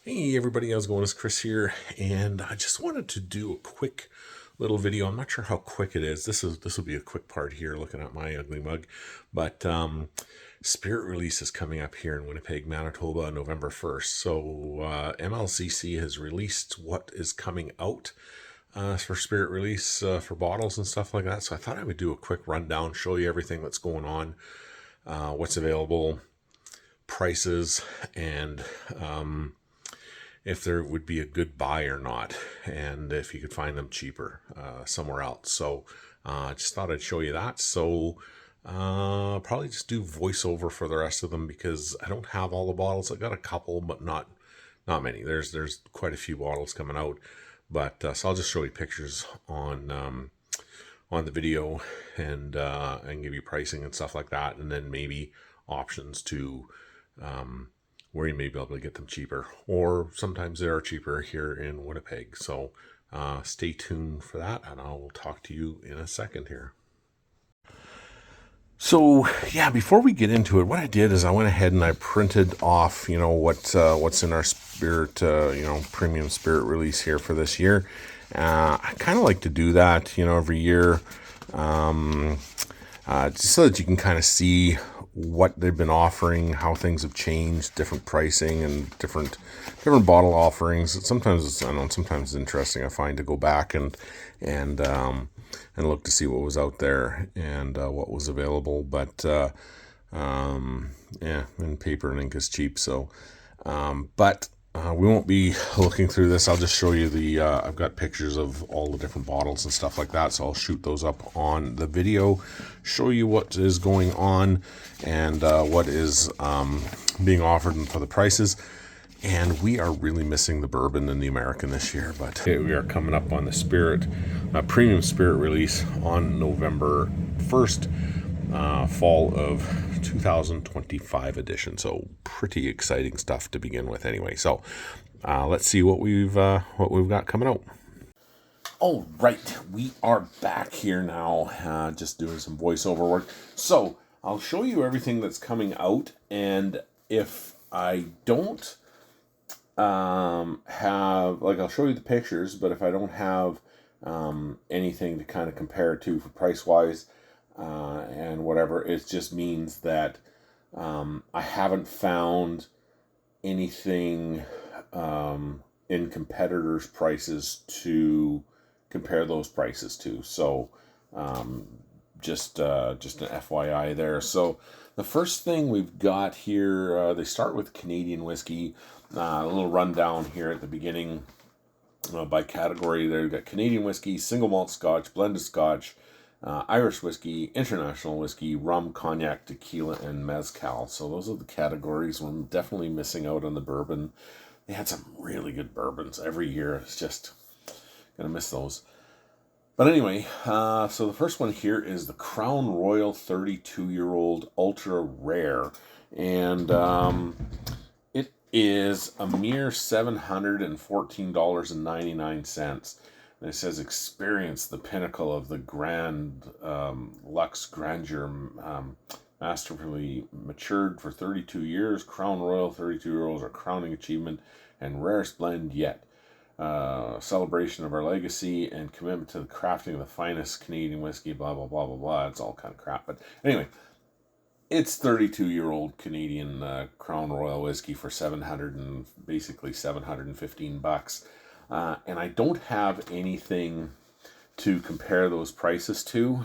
Hey everybody, how's it going? It's Chris here, and I just wanted to do a quick little video. I'm not sure how quick it is. This will be a quick part here, looking at my ugly mug. But Spirit Release is coming up here in Winnipeg, Manitoba, on November 1st. So MLCC has released what is coming out for Spirit Release for bottles and stuff like that. So I thought I would do a quick rundown, show you everything that's going on, what's available, prices, and if there would be a good buy or not, and if you could find them cheaper somewhere else. So I just thought I'd show you that. So probably just do voiceover for the rest of them because I don't have all the bottles. I got a couple, but not many. There's quite a few bottles coming out, but so I'll just show you pictures on the video and give you pricing and stuff like that, and then maybe options to where you may be able to get them cheaper, or sometimes they are cheaper here in Winnipeg. So stay tuned for that, and I will talk to you in a second here. So yeah, before we get into it, what I did is I went ahead and I printed off, what's in our Spirit, premium Spirit release here for this year. I kind of like to do that, every year, just so that you can kind of see what they've been offering, how things have changed, different pricing, and different bottle offerings. Sometimes it's interesting. I find to go back and look to see what was out there and what was available. But and paper and ink is cheap, so we won't be looking through this. I'll just show you I've got pictures of all the different bottles and stuff like that, so I'll shoot those up on the video, show you what is going on and what is being offered and for the prices. And we are really missing the bourbon and the American this year, but we are coming up on the Spirit premium Spirit release on November 1st, fall of 2025 edition. So pretty exciting stuff to begin with anyway. So let's see what we've got coming out. All right, we are back here now, just doing some voiceover work. So I'll show you everything that's coming out, and if I don't I'll show you the pictures, but if I don't have anything to kind of compare to for price wise and whatever, it just means that I haven't found anything in competitors' prices to compare those prices to. So just an FYI there. So the first thing we've got here, they start with Canadian whiskey. A little rundown here at the beginning by category. They've got Canadian whiskey, single malt Scotch, blended Scotch, Irish whiskey, international whiskey, rum, cognac, tequila, and mezcal. So those are the categories. We're definitely missing out on the bourbon. They had some really good bourbons every year. It's just gonna miss those. But anyway, so the first one here is the Crown Royal 32-year-old Ultra Rare, and it is a mere $714.99. And it says, experience the pinnacle of the grand luxe grandeur, masterfully matured for 32 years. Crown Royal 32-year-olds are crowning achievement and rarest blend yet. Celebration of our legacy and commitment to the crafting of the finest Canadian whiskey, blah, blah, blah, blah, blah. It's all kind of crap. But anyway, it's 32-year-old Canadian Crown Royal whiskey for basically $715. And I don't have anything to compare those prices to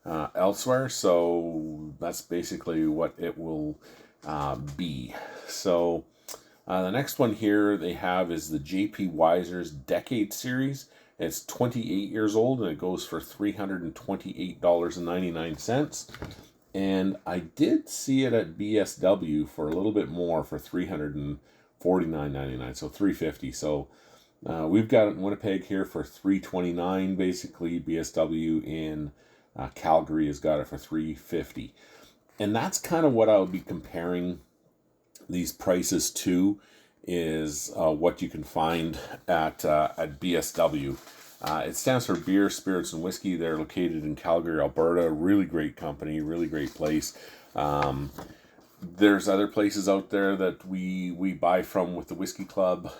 elsewhere. So that's basically what it will be. So the next one here they have is the J.P. Wiser's Decade Series. It's 28 years old, and it goes for $328.99. And I did see it at BSW for a little bit more, for $349.99, so $350. So we've got it in Winnipeg here for $329. Basically, BSW in Calgary has got it for $350. And that's kind of what I would be comparing these prices to, is what you can find at BSW. It stands for Beer, Spirits, and Whiskey. They're located in Calgary, Alberta. Really great company, really great place. There's other places out there that we buy from with the Whiskey Club.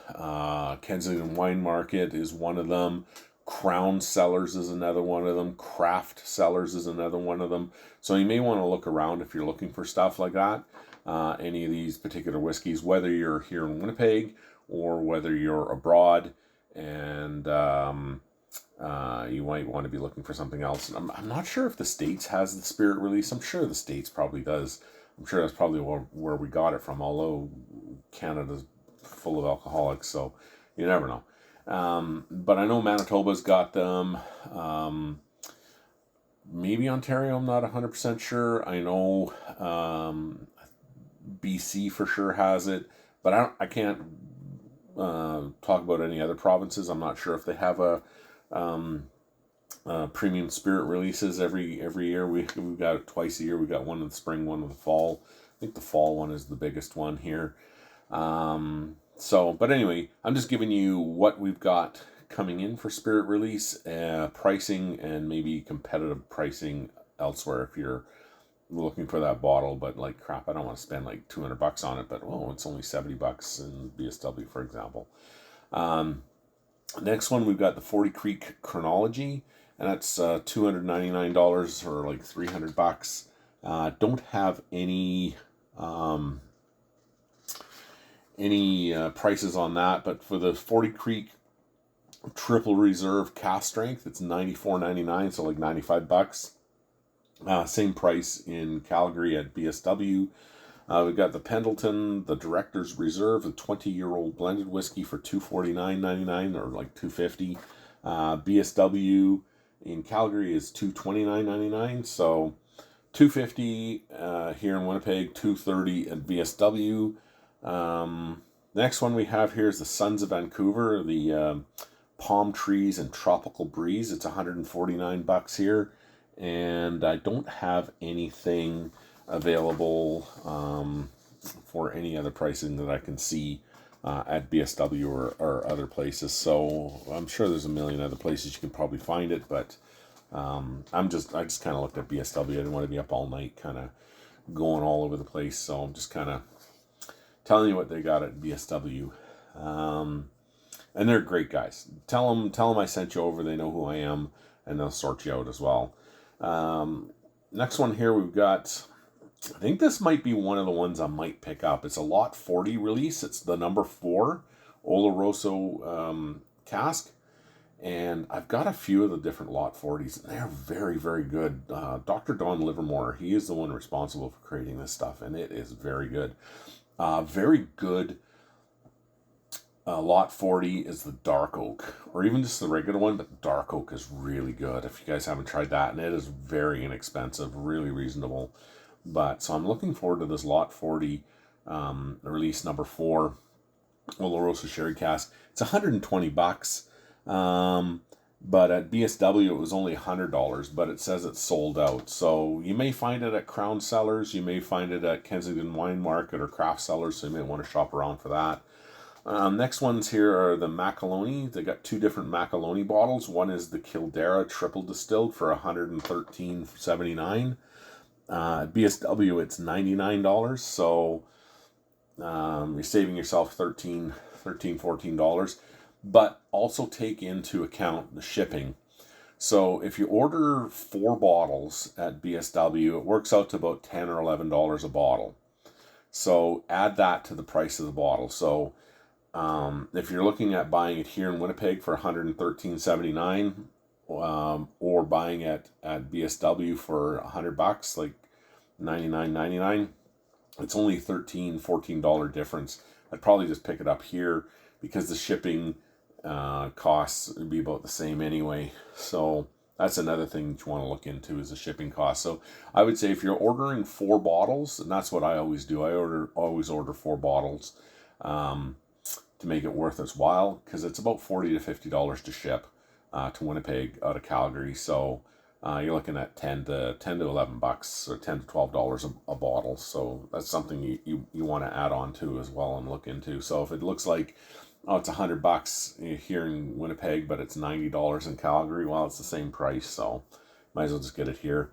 Kensington Wine Market is one of them. Crown Cellars is another one of them. Craft Cellars is another one of them. So you may want to look around if you're looking for stuff like that. Any of these particular whiskeys, whether you're here in Winnipeg or whether you're abroad, and you might want to be looking for something else. I'm not sure if the States has the Spirit Release. I'm sure the States probably does. I'm sure that's probably where we got it from, although Canada's full of alcoholics, so you never know. But I know Manitoba's got them. Maybe Ontario, I'm not 100% sure. I know BC for sure has it, but I can't talk about any other provinces. I'm not sure if they have a premium spirit releases every year. We've got it twice a year. We've got one in the spring, one in the fall. I think the fall one is the biggest one here. But anyway, I'm just giving you what we've got coming in for spirit release, pricing, and maybe competitive pricing elsewhere if you're looking for that bottle. But like, crap, I don't want to spend like $200 on it, but it's only $70 in BSW, for example. Next one, we've got the 40 Creek Chronology, and that's $299 or like $300. Don't have any prices on that, but for the 40 Creek Triple Reserve Cask Strength, it's $94.99, so like $95. Same price in Calgary at BSW. We've got the Pendleton, the Director's Reserve, a 20-year-old blended whiskey for $249.99 or like $250. BSW in Calgary is $229.99, so $250 here in Winnipeg, $230 at BSW. Next one we have here is the Sons of Vancouver, the Palm Trees and Tropical Breeze. It's $149 here, and I don't have anything available for any other pricing that I can see at BSW or other places. So I'm sure there's a million other places you can probably find it, but I just kind of looked at BSW. I didn't want to be up all night kind of going all over the place, so I'm just kind of telling you what they got at BSW. And they're great guys. Tell them I sent you over. They know who I am, and they'll sort you out as well. Next one here, we've got, I think this might be one of the ones I might pick up. It's a Lot 40 release. It's the number 4 Oloroso cask. And I've got a few of the different Lot 40s, and they're very, very good. Dr. Don Livermore, he is the one responsible for creating this stuff, and it is very good. Very good Lot 40 is the Dark Oak, or even just the regular one, but the Dark Oak is really good if you guys haven't tried that, and it is very inexpensive, really reasonable. But so I'm looking forward to this Lot 40 release number 4 Oloroso Sherry Cask. It's $120. But at BSW it was only $100, but it says it's sold out. So you may find it at Crown Cellars, you may find it at Kensington Wine Market or Craft Cellars, so you may want to shop around for that. Next ones here are the Macaloni. They got 2 different Macaloni bottles. One is the Kildare Triple Distilled for $113.79. BSW it's $99, so you're saving yourself $14. But also take into account the shipping. So if you order 4 bottles at BSW, it works out to about $10 or $11 a bottle. So add that to the price of the bottle. So if you're looking at buying it here in Winnipeg for $113.79, or buying it at BSW for $100, like $99.99, it's only $14 difference. I'd probably just pick it up here because the shipping costs would be about the same anyway. So that's another thing that you want to look into, is the shipping cost. So I would say if you're ordering 4 bottles, and that's what I always do, I always order 4 bottles to make it worth its while, because it's about $40 to $50 to ship to Winnipeg out of Calgary. So you're looking at $10 to $11 or $10 to $12 a bottle. So that's something you want to add on to as well and look into. So if it looks like, it's $100 here in Winnipeg, but it's $90 in Calgary, well, it's the same price, so might as well just get it here.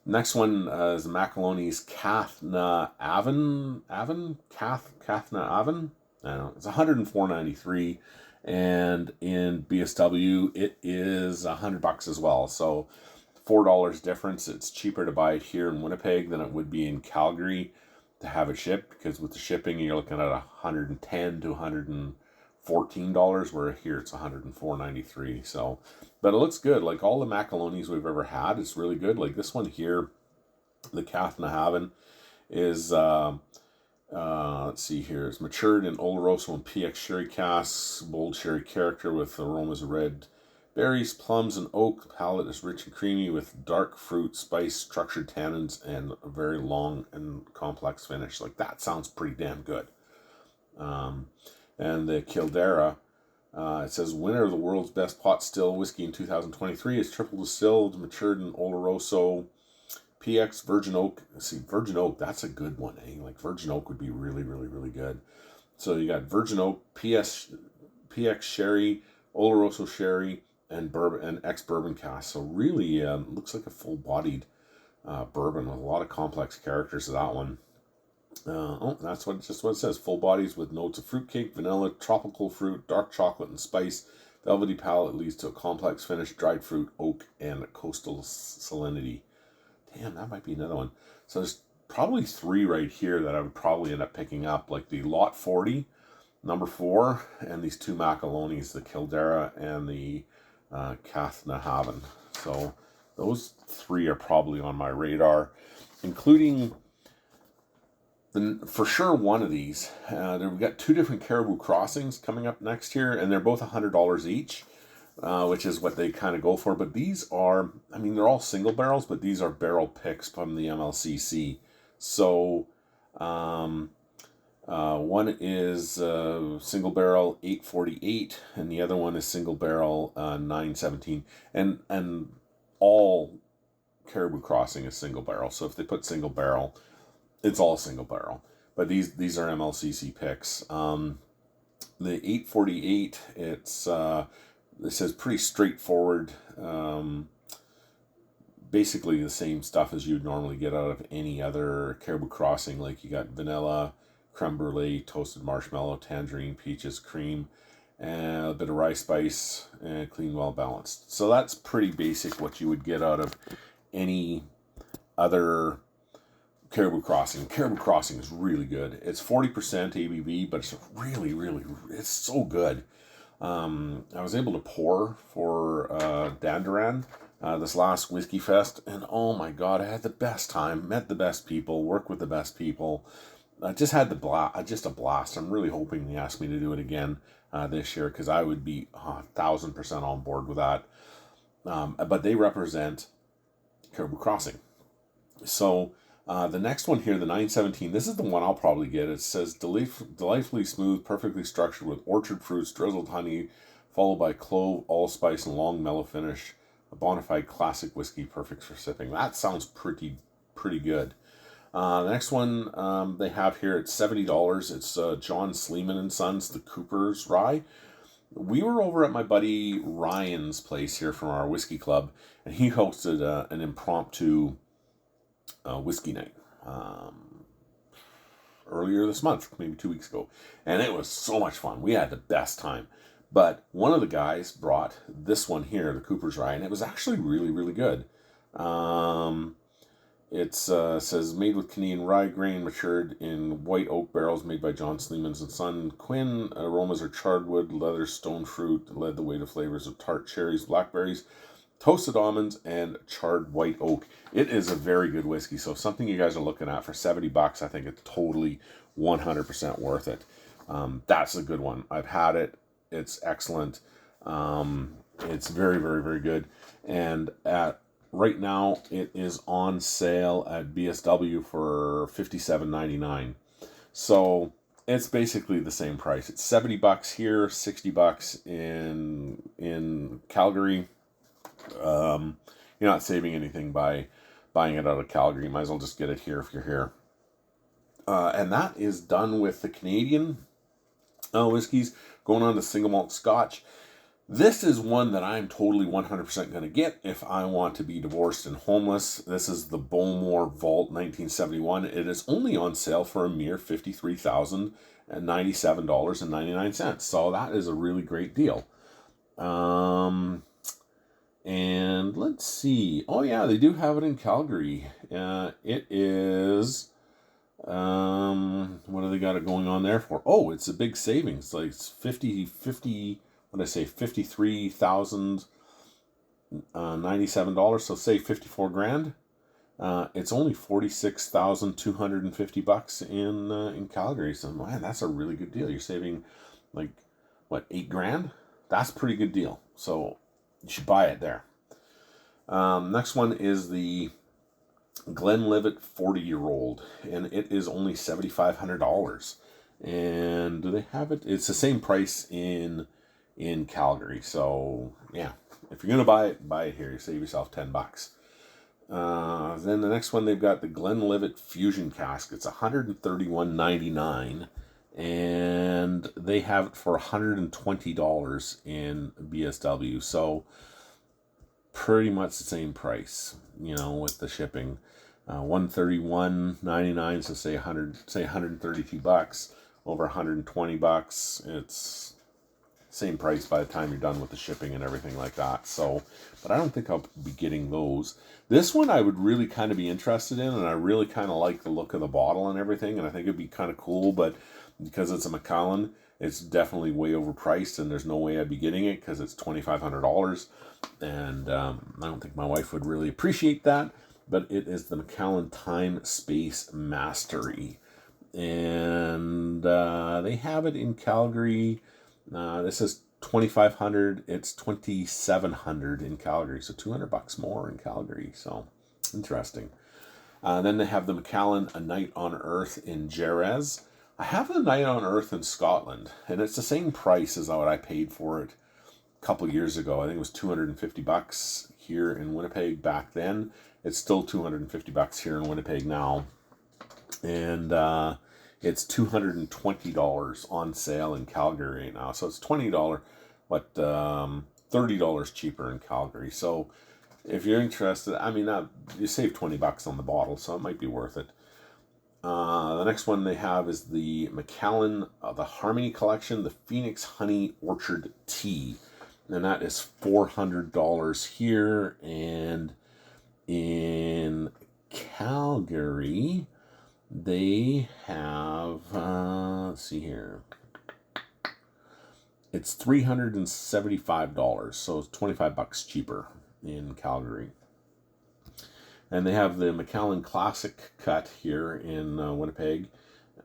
Next one is the Macaloni's Cathna Avon. Cathna Avon? I don't know. It's $104.93. And in BSW, it is $100 as well. So $4 difference. It's cheaper to buy it here in Winnipeg than it would be in Calgary to have it shipped, because with the shipping you're looking at $110 to $114, where here it's $104.93. So, but it looks good. Like all the Macalonis we've ever had, it's really good. Like this one here, the Cathna Haven, is let's see here, it's matured in Oloroso and PX sherry casks, bold sherry character with aromas of red berries, plums, and oak. The palate is rich and creamy with dark fruit, spice, structured tannins, and a very long and complex finish. Like that sounds pretty damn good. And the Kildare, it says winner of the world's best pot still whiskey in 2023 is triple distilled, matured in Oloroso, PX Virgin Oak. See, Virgin Oak, that's a good one, eh? Like Virgin Oak would be really, really, really good. So you got Virgin Oak, PX Sherry, Oloroso Sherry, and bourbon and ex-bourbon cask. So really looks like a full-bodied bourbon with a lot of complex characters to that one. That's just what it says. Full bodies with notes of fruitcake, vanilla, tropical fruit, dark chocolate, and spice. Velvety palate leads to a complex finish, dried fruit, oak, and coastal salinity. Damn, that might be another one. So there's probably 3 right here that I would probably end up picking up, like the Lot 40, number 4, and these 2 Macalonis, the Kildare and the Cathna Haven. So those 3 are probably on my radar, including for sure one of these. We've got 2 different Caribou Crossings coming up next year, and they're both $100 each, which is what they kind of go for. But these are, I mean, they're all single barrels, but these are barrel picks from the MLCC. So one is single barrel 848, and the other one is single barrel 917. And all Caribou Crossing is single barrel. So if they put single barrel, it's all single barrel. But these are MLCC picks. The 848, it says pretty straightforward. Basically the same stuff as you'd normally get out of any other Caribou Crossing. Like you got vanilla, creme brulee, toasted marshmallow, tangerine, peaches, cream, and a bit of rice spice, and clean, well balanced. So that's pretty basic what you would get out of any other Caribou Crossing. Caribou Crossing is really good. It's 40% ABV, but it's really, really, it's so good. I was able to pour for Dandaran this last Whiskey Fest, and oh my god, I had the best time, met the best people, worked with the best people. I just had just a blast. I'm really hoping they ask me to do it again this year, because I would be 1,000% on board with that. But they represent Caribou Crossing. So the next one here, the 917, this is the one I'll probably get. It says delightfully smooth, perfectly structured with orchard fruits, drizzled honey, followed by clove, allspice, and long mellow finish. A bona fide classic whiskey, perfect for sipping. That sounds pretty good. The next one they have here, it's $70. It's John Sleeman and Sons, the Cooper's Rye. We were over at my buddy Ryan's place here from our whiskey club, and he hosted an impromptu whiskey night earlier this month, maybe 2 weeks ago, and it was so much fun. We had the best time. But one of the guys brought this one here, the Cooper's Rye, and it was actually really, really good. It says made with Canadian rye grain, matured in white oak barrels, made by John Sleeman's and Son. Quinn. Aromas are charred wood, leather, stone fruit, led the way to flavors of tart cherries, blackberries, toasted almonds, and charred white oak. It is a very good whiskey. So something you guys are looking at for $70, I think it's totally 100% worth it. That's a good one. I've had it. It's excellent. It's very, very, very good. And right now it is on sale at BSW for $57.99. So it's basically the same price. It's $70 here, $60 in Calgary. You're not saving anything by buying it out of Calgary. You might as well just get it here if you're here. And that is done with the Canadian whiskeys. Going on to single malt Scotch. This is one that I'm totally 100% going to get if I want to be divorced and homeless. This is the Bowmore Vault 1971. It is only on sale for a mere $53,097.99. So that is a really great deal. And let's see. Oh yeah, they do have it in Calgary. It is, what do they got it going on there for? Oh, it's a big savings. Like it's 50, what did I say, $53,097. So say 54 grand. It's only $46,250 in Calgary. So man, that's a really good deal. You're saving like what, 8 grand? That's a pretty good deal. So you should buy it there. Next one is the Glenlivet 40-year-old, and it is only $7,500. And do they have it? It's the same price in Calgary. So yeah, if you're gonna buy it here. You save yourself $10. Then the next one, they've got the Glenlivet Fusion Cask. It's $131.99, and they have it for $120 in BSW. So pretty much the same price, with the shipping. $131.99, so say $132, over $120. It's same price by the time you're done with the shipping and everything like that. So, but I don't think I'll be getting those. This one I would really kind of be interested in, and I really kind of like the look of the bottle and everything, and I think it'd be kind of cool, but because it's a Macallan, it's definitely way overpriced, and there's no way I'd be getting it because it's $2,500, and I don't think my wife would really appreciate that. But it is the Macallan Time Space Mastery, and they have it in Calgary. This is $2,500. It's $2,700 in Calgary, so $200 more in Calgary. So interesting. Then they have the Macallan A Night on Earth in Jerez. I have the Night on Earth in Scotland, and it's the same price as what I paid for it a couple years ago. I think it was $250 here in Winnipeg back then. It's still $250 here in Winnipeg now, and it's $220 on sale in Calgary right now. So it's $20, $30 cheaper in Calgary. So if you're interested, you save $20 on the bottle, so it might be worth it. The next one they have is the Macallan, the Harmony Collection, the Phoenix Honey Orchard Tea. And that is $400 here. And in Calgary, they have, let's see here, it's $375, so it's $25 cheaper in Calgary. And they have the Macallan Classic Cut here in Winnipeg.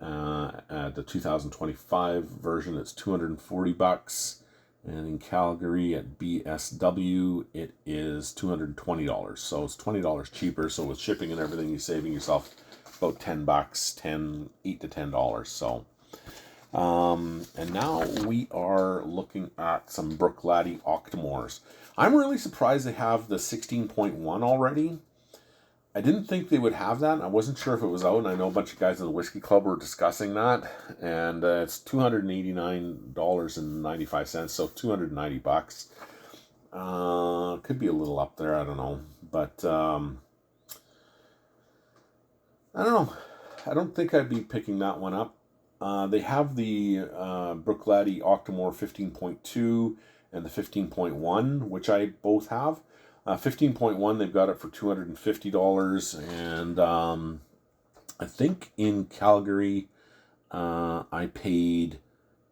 At the 2025 version, it's $240. And in Calgary at BSW, it is $220. So it's $20 cheaper. So with shipping and everything, you're saving yourself about $10, $8 to $10. So, and now we are looking at some Bruichladdich Octomores. I'm really surprised they have the 16.1 already. I didn't think they would have that. I wasn't sure if it was out, and I know a bunch of guys in the Whiskey Club were discussing that. And it's $289.95, so $290. Could be a little up there, I don't know. But I don't know. I don't think I'd be picking that one up. They have the Bruichladdich Octomore 15.2 and the 15.1, which I both have. 15.1, they've got it for $250, and I think in Calgary, I paid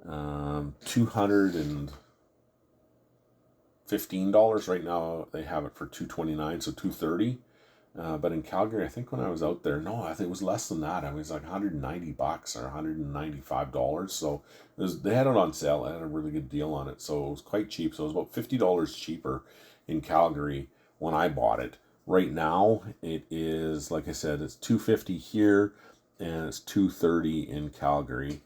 $215. Right now, they have it for $229, so $230. But in Calgary, I think when I was out there, no, I think it was less than that. I was like $190 or $195. So they had it on sale. I had a really good deal on it, so it was quite cheap. So it was about $50 cheaper in Calgary when I bought it. Right now, it is, like I said, it's $250 here, and it's $230 in Calgary.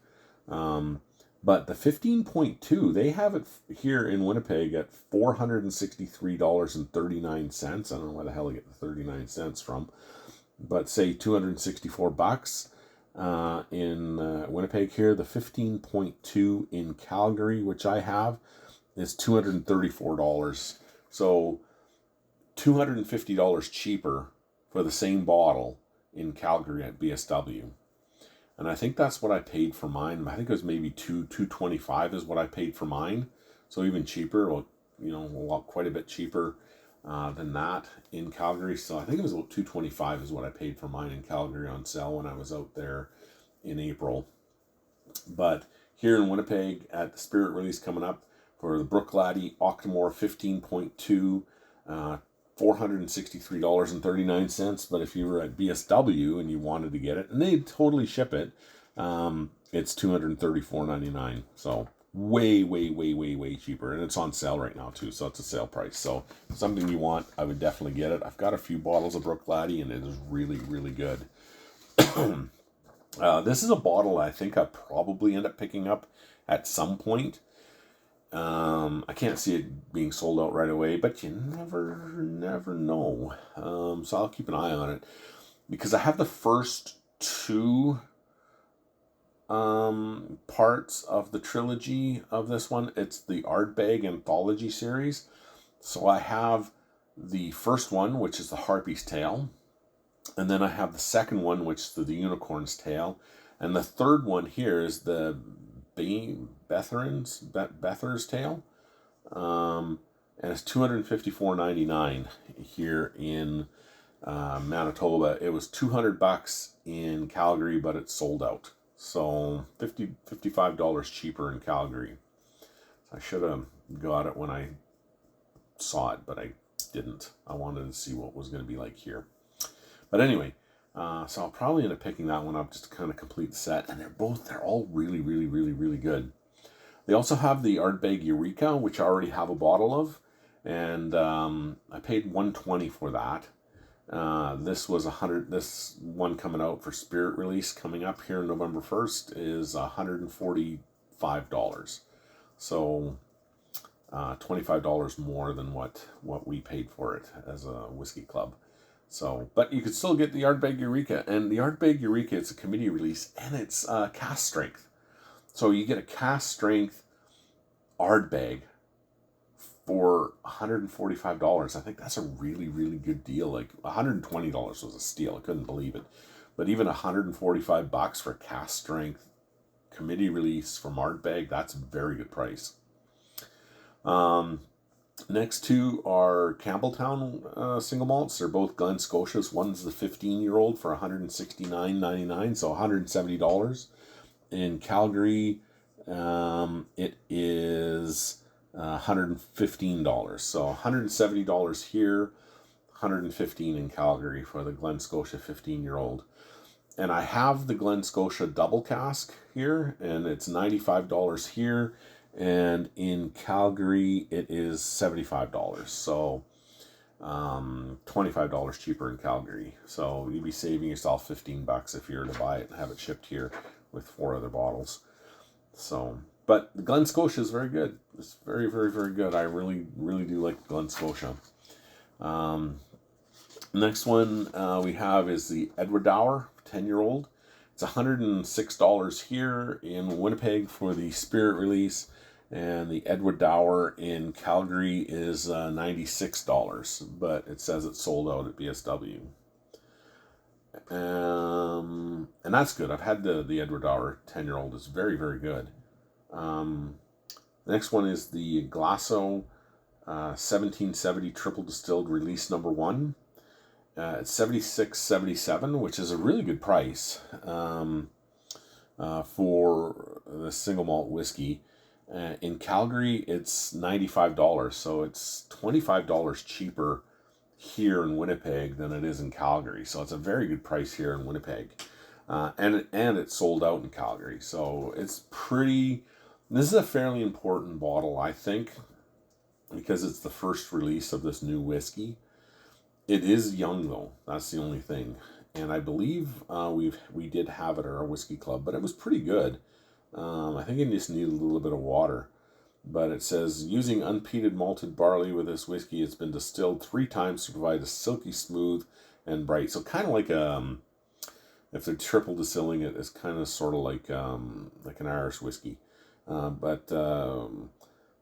But the 15.2, they have it here in Winnipeg at $463.39. I don't know where the hell I get the 39 cents from, but say $264 in Winnipeg here. The 15.2 in Calgary, which I have, is $234. So $250 cheaper for the same bottle in Calgary at BSW. And I think that's what I paid for mine. I think it was maybe $225 is what I paid for mine. So even cheaper, well, quite a bit cheaper than that in Calgary. So I think it was about $225 is what I paid for mine in Calgary on sale when I was out there in April. But here in Winnipeg at the Spirit Release coming up for the Bruichladdich Octomore 15.2, $463.39. But if you were at BSW and you wanted to get it, and they totally ship it, it's $234.99. So way cheaper, and it's on sale right now too. So it's a sale price. So something you want, I would definitely get it. I've got a few bottles of Bruichladdich, and it is really good. This is a bottle I think I'll probably end up picking up at some point. I can't see it being sold out right away, but you never know. So I'll keep an eye on it because I have the first two parts of the trilogy of this one. It's the Ardbeg Anthology series. So I have the first one, which is the Harpy's Tail. And then I have the second one, which is the Unicorn's Tail. And the third one here is the Bether's Tail. And it's $254.99 here in Manitoba. It was $200 in Calgary, but it's sold out. So $55 cheaper in Calgary. I should have got it when I saw it, but I didn't. I wanted to see what was going to be like here. But anyway, so I'll probably end up picking that one up just to kind of complete the set. And they're all really good. They also have the Ardbeg Eureka, which I already have a bottle of. And I paid $120 for that. This was $100. This one coming out for Spirit Release coming up here November 1st is $145. So $25 more than what we paid for it as a whiskey club. So, but you could still get the Ardbeg Eureka, and the Ardbeg Eureka, it's a committee release, and it's cask strength. So you get a cask strength Ardbeg for $145. I think that's a really good deal. Like $120 was a steal. I couldn't believe it. But even $145 for cask strength committee release from Ardbeg, that's a very good price. Next two are Campbelltown single malts. They're both Glen Scotia's. One's the 15-year-old for $169.99, so $170. In Calgary, it is $115. So $170 here, $115 in Calgary for the Glen Scotia 15-year-old. And I have the Glen Scotia double cask here, and it's $95 here. And in Calgary, it is $75. So $25 cheaper in Calgary. So you'd be saving yourself $15 if you were to buy it and have it shipped here with 4 other bottles. So, but the Glen Scotia is very good. It's very good. I really do like Glen Scotia. Next one we have is the Edwardauer 10-year-old. It's $106 here in Winnipeg for the Spirit Release. And the Edwardauer in Calgary is $96, but it says it's sold out at BSW. And that's good. I've had the Edwardauer 10-year-old. It's very good. The next one is the Glasso 1770 Triple Distilled Release number 1. It's $76.77, which is a really good price for the single malt whiskey. In Calgary, it's $95, so it's $25 cheaper here in Winnipeg than it is in Calgary. So it's a very good price here in Winnipeg, and it's sold out in Calgary. So it's pretty. This is a fairly important bottle, I think, because it's the first release of this new whiskey. It is young though. That's the only thing, and I believe we did have it at our whiskey club, but it was pretty good. I think it just needed a little bit of water. But it says, using unpeated malted barley with this whiskey, it's been distilled 3 times to provide a silky smooth and bright. So kind of like if they're triple distilling it, it's kind of sort of like an Irish whiskey. But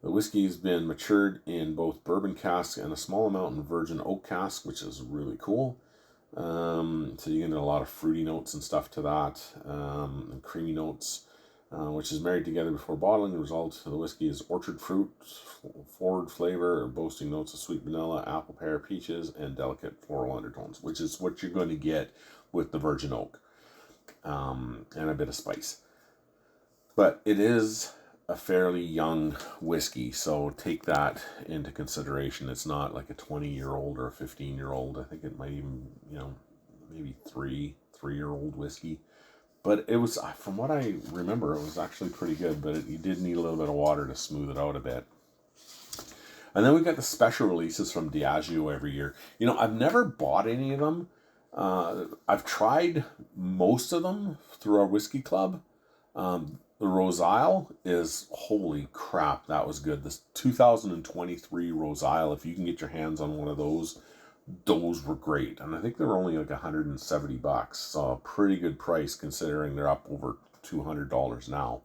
The whiskey has been matured in both bourbon cask and a small amount in virgin oak cask, which is really cool. So you get a lot of fruity notes and stuff to that, and creamy notes, which is married together before bottling. The result of the whiskey is orchard fruit, forward flavor, boasting notes of sweet vanilla, apple, pear, peaches, and delicate floral undertones, which is what you're going to get with the virgin oak, and a bit of spice. But it is a fairly young whiskey, so take that into consideration. It's not like a 20-year-old or a 15-year-old. I think it might even, maybe three-year-old whiskey. But it was, from what I remember, it was actually pretty good, but you did need a little bit of water to smooth it out a bit. And then we've got the special releases from Diageo every year. I've never bought any of them. I've tried most of them through our whiskey club. The Rose Isle is, holy crap, that was good. This 2023 Rose Isle, if you can get your hands on one of those were great. And I think they were only like $170, so a pretty good price considering they're up over $200 now.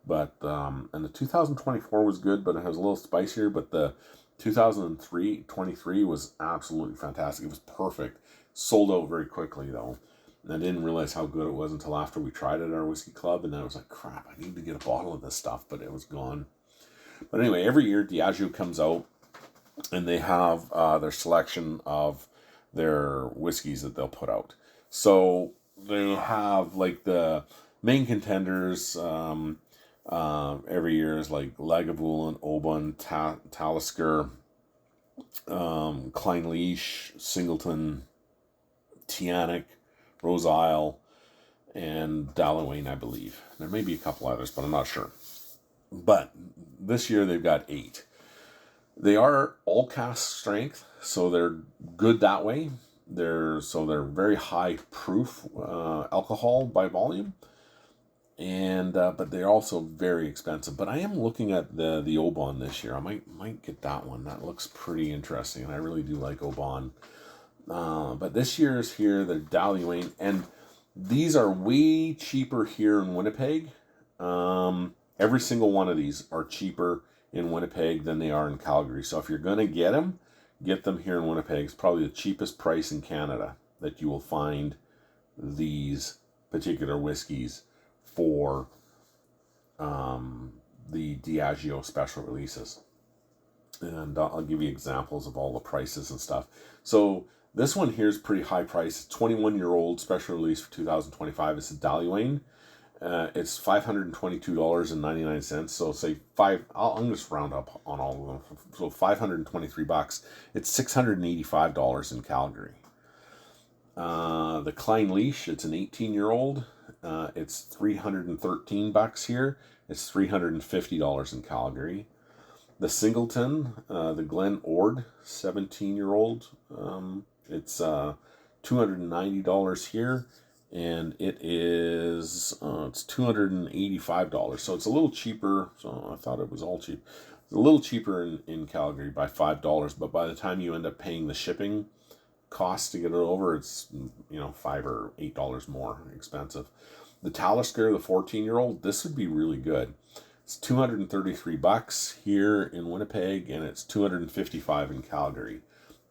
But, and the 2024 was good, but it has a little spicier, but the 2023 was absolutely fantastic. It was perfect. Sold out very quickly though. And I didn't realize how good it was until after we tried it at our whiskey club, and then I was like, crap, I need to get a bottle of this stuff, but it was gone. But anyway, every year Diageo comes out, and they have their selection of their whiskeys that they'll put out. So they'll have like the main contenders every year is like Lagavulin, Oban, Talisker, Clynelish, Singleton, Teaneck, Rose Isle, and Dallowayne, I believe. There may be a couple others, but I'm not sure. But this year they've got 8. They are all cask strength, so they're good that way. They're very high proof alcohol by volume, and but they're also very expensive. But I am looking at the Oban this year. I might get that one. That looks pretty interesting, and I really do like Oban. But this year's here, they're Dallowayne, and these are way cheaper here in Winnipeg. Every single one of these are cheaper in Winnipeg than they are in Calgary. So if you're going to get them here in Winnipeg. It's probably the cheapest price in Canada that you will find these particular whiskeys for the Diageo special releases. And I'll give you examples of all the prices and stuff. So this one here is pretty high price. 21-year-old special release for 2025. It's a Dallowayne. It's $522.99. So say I'm going to just round up on all of them. So $523. It's $685 in Calgary. The Clynelish, it's an 18-year-old. It's $313 here. It's $350 in Calgary. The Singleton, the Glen Ord, 17-year-old. It's $290 here, and it's $285. So it's a little cheaper. So I thought it was all cheap. It's a little cheaper in Calgary by $5, but by the time you end up paying the shipping costs to get it over, it's $5 or $8 more expensive. The Talisker, the 14-year-old, this would be really good. It's $233 here in Winnipeg, and it's $255 in Calgary.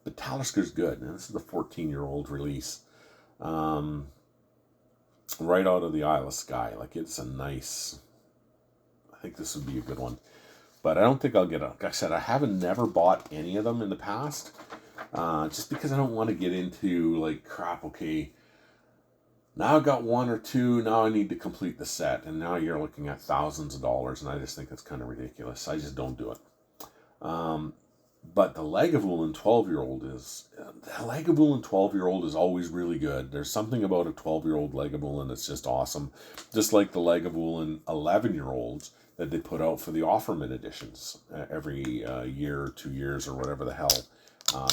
But Talisker's good, and this is the 14-year-old release, right out of the Isle of Skye. Like, it's a nice. I think this would be a good one, but I don't think I'll get it. Like I said, I haven't never bought any of them in the past, just because I don't want to get into like crap. Okay, now I've got one or two. Now I need to complete the set, and now you're looking at thousands of dollars, and I just think that's kind of ridiculous. I just don't do it. But the Lagavulin 12-year-old is always really good. There's something about a 12-year-old Lagavulin that's just awesome. Just like the Lagavulin 11-year-olds that they put out for the Offerman editions every year or 2 years or whatever the hell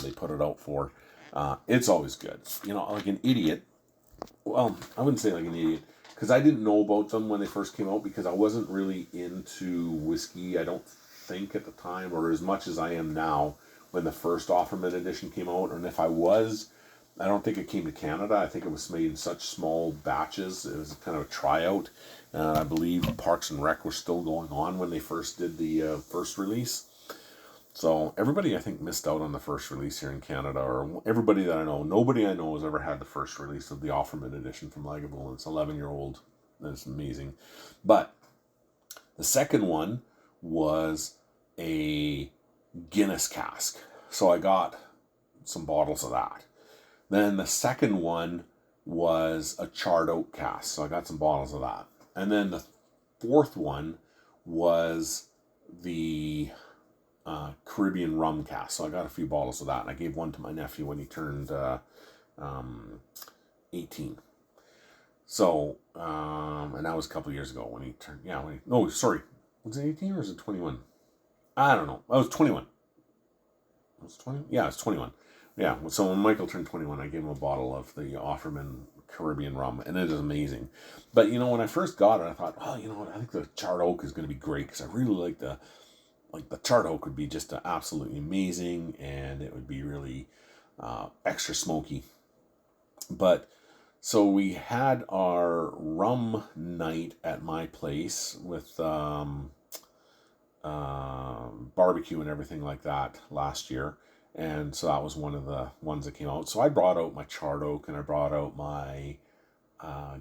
they put it out for. It's always good. Like an idiot. Well, I wouldn't say like an idiot, because I didn't know about them when they first came out, because I wasn't really into whiskey, I don't think, at the time, or as much as I am now when the first Offerman edition came out. And if I was, I don't think it came to Canada. I think it was made in such small batches. It was kind of a tryout. I believe Parks and Rec was still going on when they first did the first release. So everybody, I think, missed out on the first release here in Canada, or everybody that I know. Nobody I know has ever had the first release of the Offerman edition from Lagavulin. It's 11-year-old. That's amazing. But the second one was a Guinness cask. So I got some bottles of that. Then the second one was a charred oak cask. So I got some bottles of that. And then the fourth one was the Caribbean rum cask. So I got a few bottles of that. And I gave one to my nephew when he turned 18. So, and that was a couple years ago when he turned, was it 18 or was it 21? I don't know. I was 21. I was 20? Yeah, I was 21. Yeah, so when Michael turned 21, I gave him a bottle of the Offerman Caribbean rum, and it is amazing. But, when I first got it, I thought, well, I think the charred oak is going to be great, because I really like the charred oak would be just absolutely amazing, and it would be really extra smoky. But, so we had our rum night at my place with barbecue and everything like that last year. And so that was one of the ones that came out. So I brought out my charred oak and I brought out my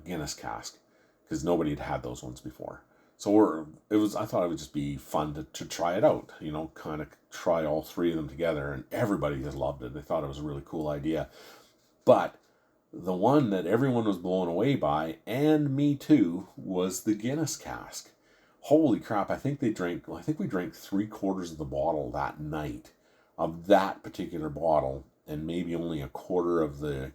Guinness cask, because nobody had had those ones before. So I thought it would just be fun to try it out, kind of try all three of them together. And everybody just loved it. They thought it was a really cool idea. But the one that everyone was blown away by, and me too, was the Guinness cask. Holy crap, I think we drank 3/4 of the bottle that night of that particular bottle, and maybe only a quarter of the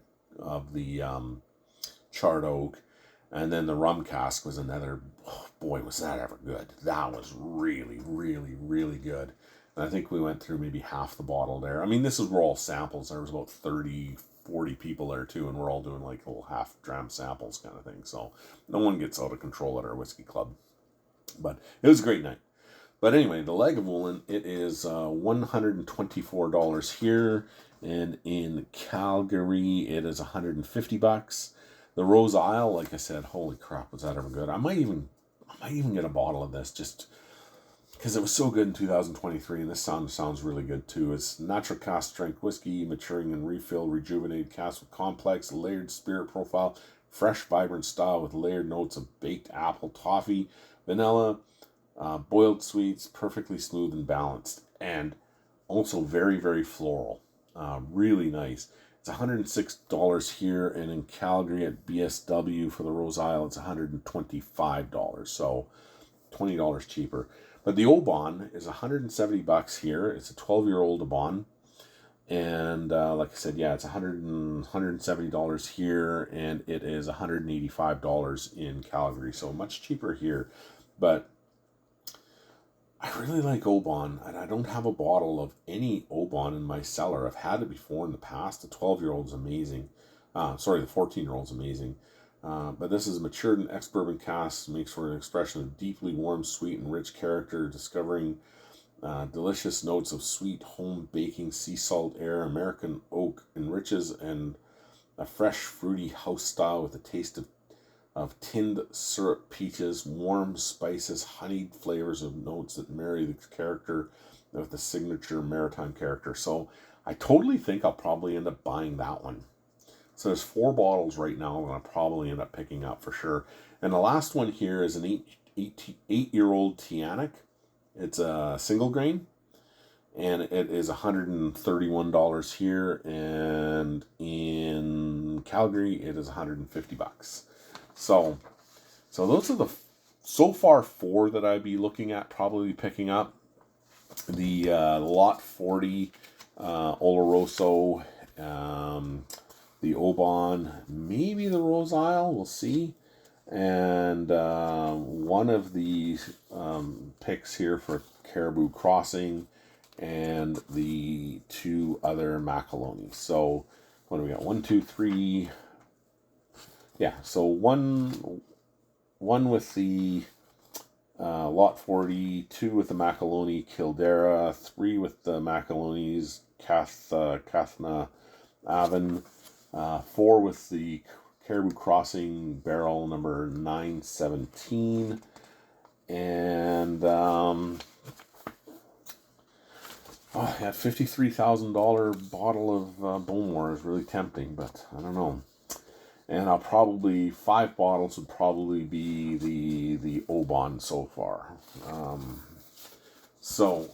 charred oak. And then the rum cask was another. Oh boy, was that ever good. That was really, really, really good. And I think we went through maybe half the bottle there. I mean, this were all samples. There was about 30, 40 people there too, and we're all doing like little half-dram samples kind of thing. So no one gets out of control at our whiskey club. But it was a great night. But anyway, the Lagavulin, it is $124 here, and in Calgary it is $150. The Rose Isle, like I said, holy crap, was that ever good? I might even get a bottle of this, just because it was so good in 2023, and this sounds really good too. It's natural cask strength whiskey, maturing and refill, rejuvenated cask with complex layered spirit profile, fresh, vibrant style with layered notes of baked apple, toffee, vanilla, boiled sweets, perfectly smooth and balanced, and also very, very floral. Really nice. It's $106 here, and in Calgary at BSW for the Rose Isle, it's $125. So $20 cheaper. But the Oban is $170 here. It's a 12-year-old Oban. And like I said, yeah, it's $170 here, and it is $185 in Calgary. So much cheaper here. But I really like Oban, and I don't have a bottle of any Oban in my cellar. I've had it before in the past. The 12-year-old's amazing. The 14-year-old's amazing. But this is matured in ex-bourbon casks, makes for an expression of deeply warm, sweet, and rich character, discovering delicious notes of sweet home baking, sea salt air, American oak enriches, and a fresh, fruity house style with a taste of tinned syrup, peaches, warm spices, honeyed flavors of notes that marry the character with the signature maritime character. So I totally think I'll probably end up buying that one. So there's 4 bottles right now that I'll probably end up picking up for sure. And the last one here is an 8-year-old Teaneck. It's a single grain, and it is $131 here, and in Calgary it is $150. So those are so far 4 that I'd be looking at probably picking up. The Lot 40 Oloroso, the Oban, maybe the Rose Isle, we'll see. And one of the picks here for Caribou Crossing, and the 2 other Macaloni. So what do we got? 1, 2, 3. Yeah, so one with the Lot 40, 2 with the Macaloni Kildare, 3 with the Macalonis Cathna Avon, 4 with the Caribou Crossing barrel number 917. And that $53,000 bottle of Bowmore is really tempting, but I don't know. And I'll probably, 5 bottles would probably be the Oban so far. So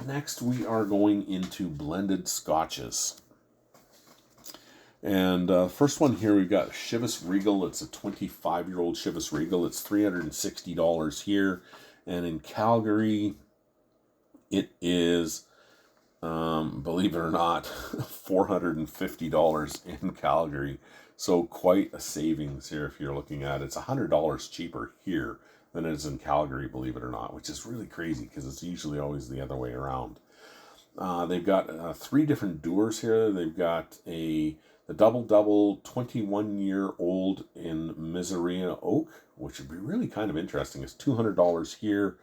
next we are going into blended scotches. And first one here, we've got Chivas Regal. It's a 25-year-old Chivas Regal. It's $360 here. And in Calgary, it is, believe it or not, $450 in Calgary. So quite a savings here if you're looking at it. It's $100 cheaper here than it is in Calgary, believe it or not, which is really crazy because it's usually always the other way around. They've got 3 different Dewar's here. They've got the double 21-year-old in Miseria Oak, which would be really kind of interesting. It's $200 here,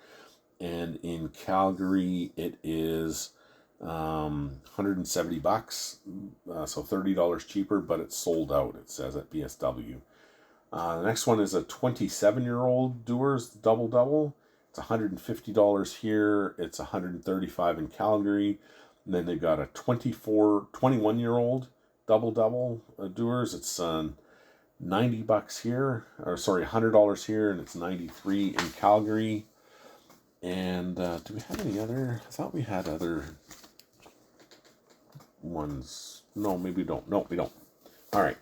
and in Calgary it is $170, so $30 cheaper, but it's sold out, it says at BSW. The next one is a 27-year-old Dewar's double. It's $150 here. It's $135 in Calgary. And then they've got a 21-year-old double Dewar's. It's $90 here, or sorry, $100 here, and it's $93 in Calgary. And do we have any other? I thought we had other ones. No, maybe we don't. No, we don't. All right.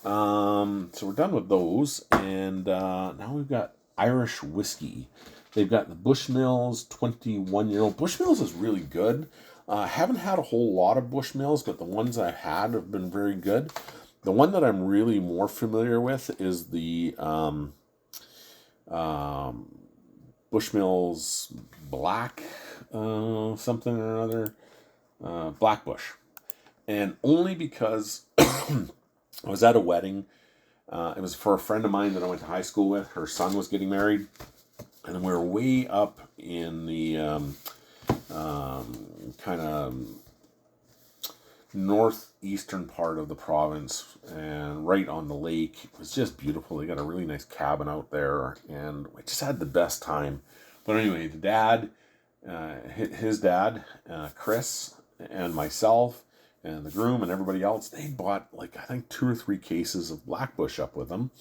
So we're done with those, and now we've got Irish whiskey. They've got the Bushmills 21-year-old. Bushmills is really good. I haven't had a whole lot of Bushmills, but the ones I've had have been very good. The one that I'm really more familiar with is the Bushmills Black something or other, Black Bush. And only because I was at a wedding. It was for a friend of mine that I went to high school with. Her son was getting married. And we were way up in the kind of northeastern part of the province and right on the lake. It was just beautiful. They got a really nice cabin out there, and we just had the best time. But anyway, the dad, his dad, Chris, and myself, and the groom and everybody else, they bought I think 2 or 3 cases of Blackbush up with them.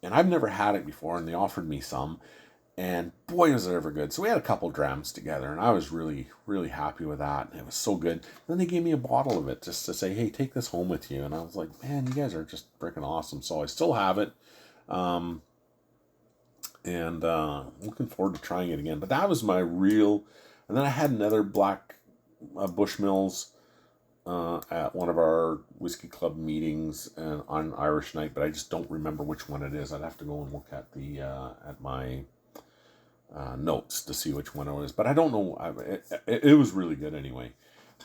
And I've never had it before, and they offered me some. And boy, was it ever good. So we had a couple drams together, and I was really, really happy with that. And it was so good. Then they gave me a bottle of it just to say, hey, take this home with you. And I was like, man, you guys are just freaking awesome. So I still have it. And looking forward to trying it again. But that was my real... And then I had another Black Bushmills at one of our whiskey club meetings and on Irish night, but I just don't remember which one it is. I'd have to go and look at the at my notes to see which one it was, but I don't know. It was really good anyway.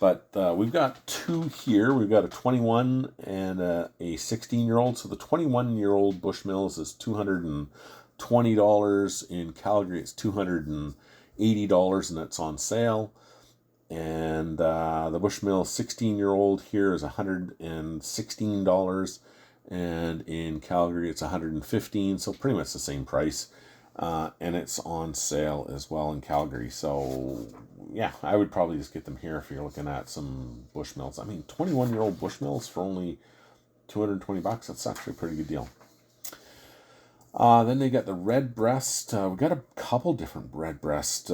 But we've got 2 here. We've got a 21 and a 16-year-old. So the 21-year-old Bushmills is $220. In Calgary, it's $280, and that's on sale. And the Bushmill 16-year-old here is $116, and in Calgary it's $115, so pretty much the same price. And it's on sale as well in Calgary. So yeah, I would probably just get them here if you're looking at some Bushmills. I mean, 21-year-old Bushmills for only $220. That's actually a pretty good deal. Then they got the Redbreast. We got a couple different Redbreast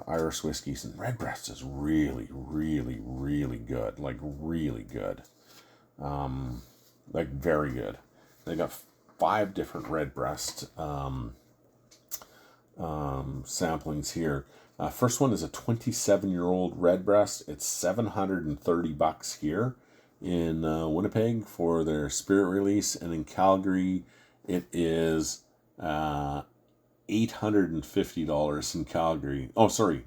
Irish whiskeys, and Redbreast is really, really, really good. Like really good. Like very good. They got 5 different Redbreast samplings here. First one is a 27-year-old Redbreast. It's $730 here in Winnipeg for their spirit release, and in Calgary it is $850 in Calgary. Oh, sorry,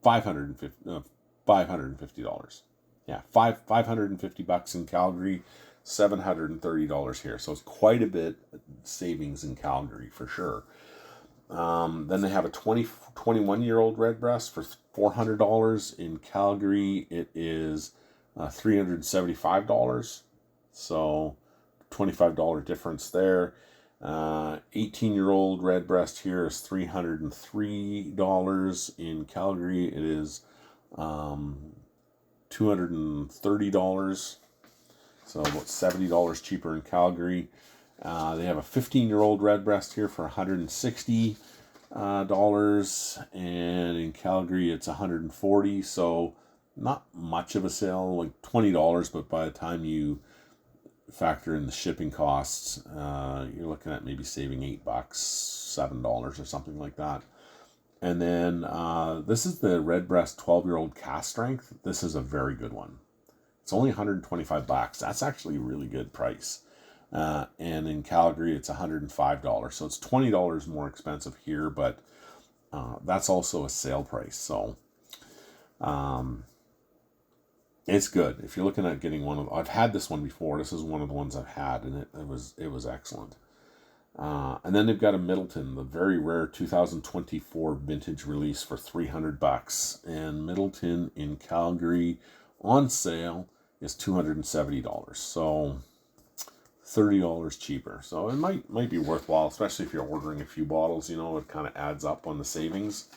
$550. Yeah, $550 in Calgary, $730 here. So it's quite a bit savings in Calgary for sure. Then they have a 21-year-old Redbreast for $400. In Calgary, it is $375. So $25 difference there. 18-year-old redbreast here is $303. In Calgary, it is $230. So about $70 cheaper in Calgary. They have a 15-year-old redbreast here for $160. And in Calgary it's $140. So not much of a sale, like $20. But by the time you factor in the shipping costs, you're looking at maybe saving $8, $7 or something like that. And then this is the redbreast 12-year-old cast strength. This is a very good one. It's only $125. That's actually a really good price. And in Calgary, it's $105. So it's $20 more expensive here, but that's also a sale price. So it's good. If you're looking at getting one of, I've had this one before. This is one of the ones I've had, and it was excellent. And then they've got a Middleton, the very rare 2024 vintage release for $300. And Middleton in Calgary on sale is $270. So $30 cheaper. So it might be worthwhile, especially if you're ordering a few bottles. You know, it kind of adds up on the savings.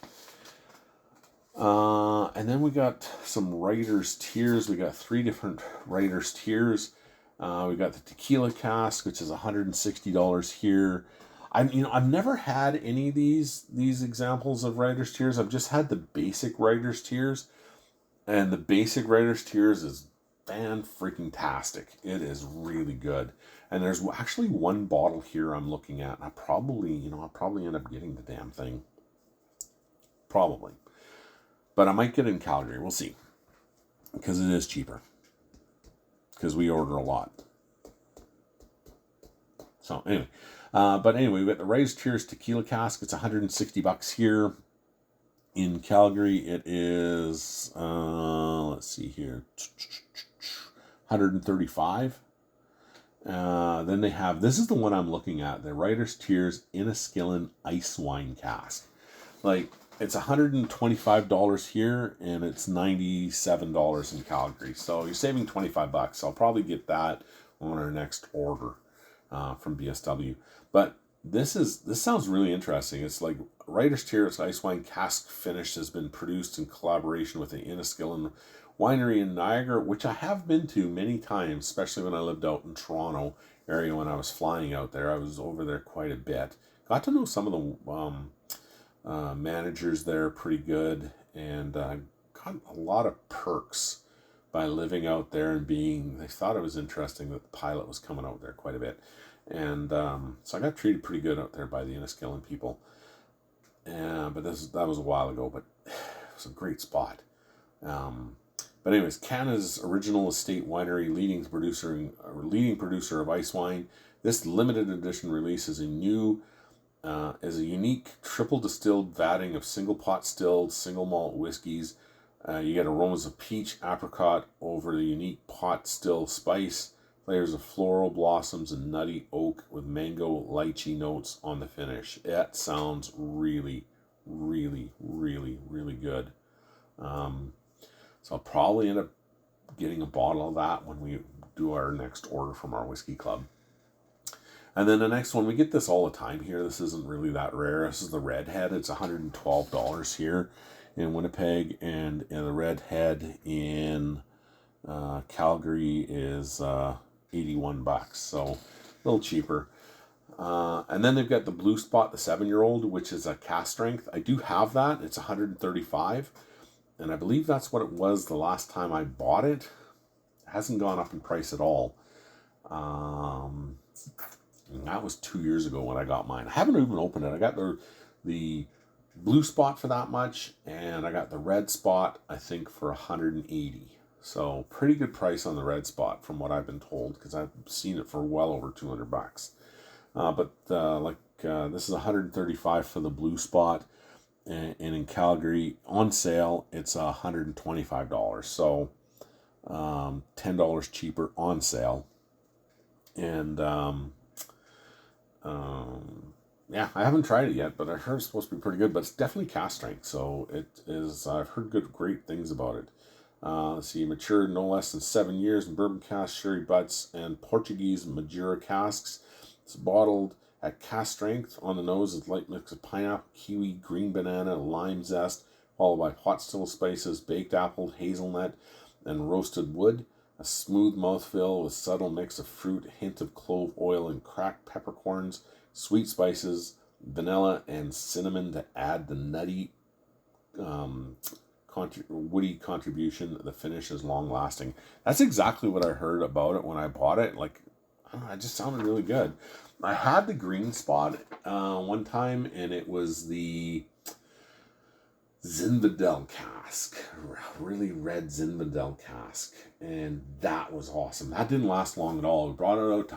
And then we got some Writer's Tears. We got 3 different Writer's Tears. We got the tequila cask, which is $160 here. I've never had any of these examples of Writer's Tears. I've just had the basic Writer's Tears, and the basic Writer's Tears is fan-freaking-tastic. It is really good. And there's actually one bottle here I'm looking at. I'll probably end up getting the damn thing. Probably. But I might get it in Calgary. We'll see. Because it is cheaper. Because we order a lot. So anyway. We've got the Writer's Tears tequila cask. It's $160 here. In Calgary, it is, let's see here, $135. Then they have, this is the one I'm looking at, the Writer's Tears Inniskillin Ice Wine Cask. Like, it's $125 here, and it's $97 in Calgary. So you're saving $25. I'll probably get that on our next order from BSW. But this sounds really interesting. It's like Writer's Tears Ice Wine Cask Finish has been produced in collaboration with the Inniskillin Winery in Niagara, which I have been to many times, especially when I lived out in Toronto area when I was flying out there. I was over there quite a bit. Got to know some of the managers there pretty good, and got a lot of perks by living out there and they thought it was interesting that the pilot was coming out there quite a bit. And so I got treated pretty good out there by the Inniskillin people. But that was a while ago, but it was a great spot. But anyways, Canada's original estate winery, leading producer of ice wine. This limited edition release is a unique triple distilled vatting of single pot stilled single malt whiskeys. You get aromas of peach, apricot over the unique pot still spice. Layers of floral blossoms and nutty oak with mango lychee notes on the finish. It sounds really, really, really, really good. So I'll probably end up getting a bottle of that when we do our next order from our whiskey club. And then the next one, we get this all the time here. This isn't really that rare. This is the Redhead. It's $112 here in Winnipeg, and the Redhead in Calgary is $81, so a little cheaper. And then they've got the Blue Spot, the 7-year-old, which is a cask strength. I do have that. It's $135, and I believe that's what it was the last time I bought it. It hasn't gone up in price at all. That was 2 years ago when I got mine. I haven't even opened it. I got the Blue Spot for that much, and I got the Red Spot, I think, for $180. So pretty good price on the Red Spot from what I've been told, because I've seen it for well over $200. This is $135 for the Blue Spot, and in Calgary on sale it's $125. So $10 cheaper on sale. And yeah, I haven't tried it yet, but I heard it's supposed to be pretty good. But it's definitely cask strength, so it is. I've heard great things about it. Let's see, matured no less than 7 years in bourbon casks, sherry butts, and Portuguese Madeira casks. It's bottled at cask strength. On the nose, it's light mix of pineapple, kiwi, green banana, lime zest, followed by hot still spices, baked apple, hazelnut, and roasted wood. A smooth mouthfeel with subtle mix of fruit, hint of clove oil, and cracked peppercorns, sweet spices, vanilla, and cinnamon to add the nutty woody contribution. The finish is long lasting. That's exactly what I heard about it when I bought it. Like, I don't know, it just sounded really good. I had the green spot one time, and it was the Zinfandel cask, really red Zinfandel cask, and that was awesome. That didn't last long at all. We brought it out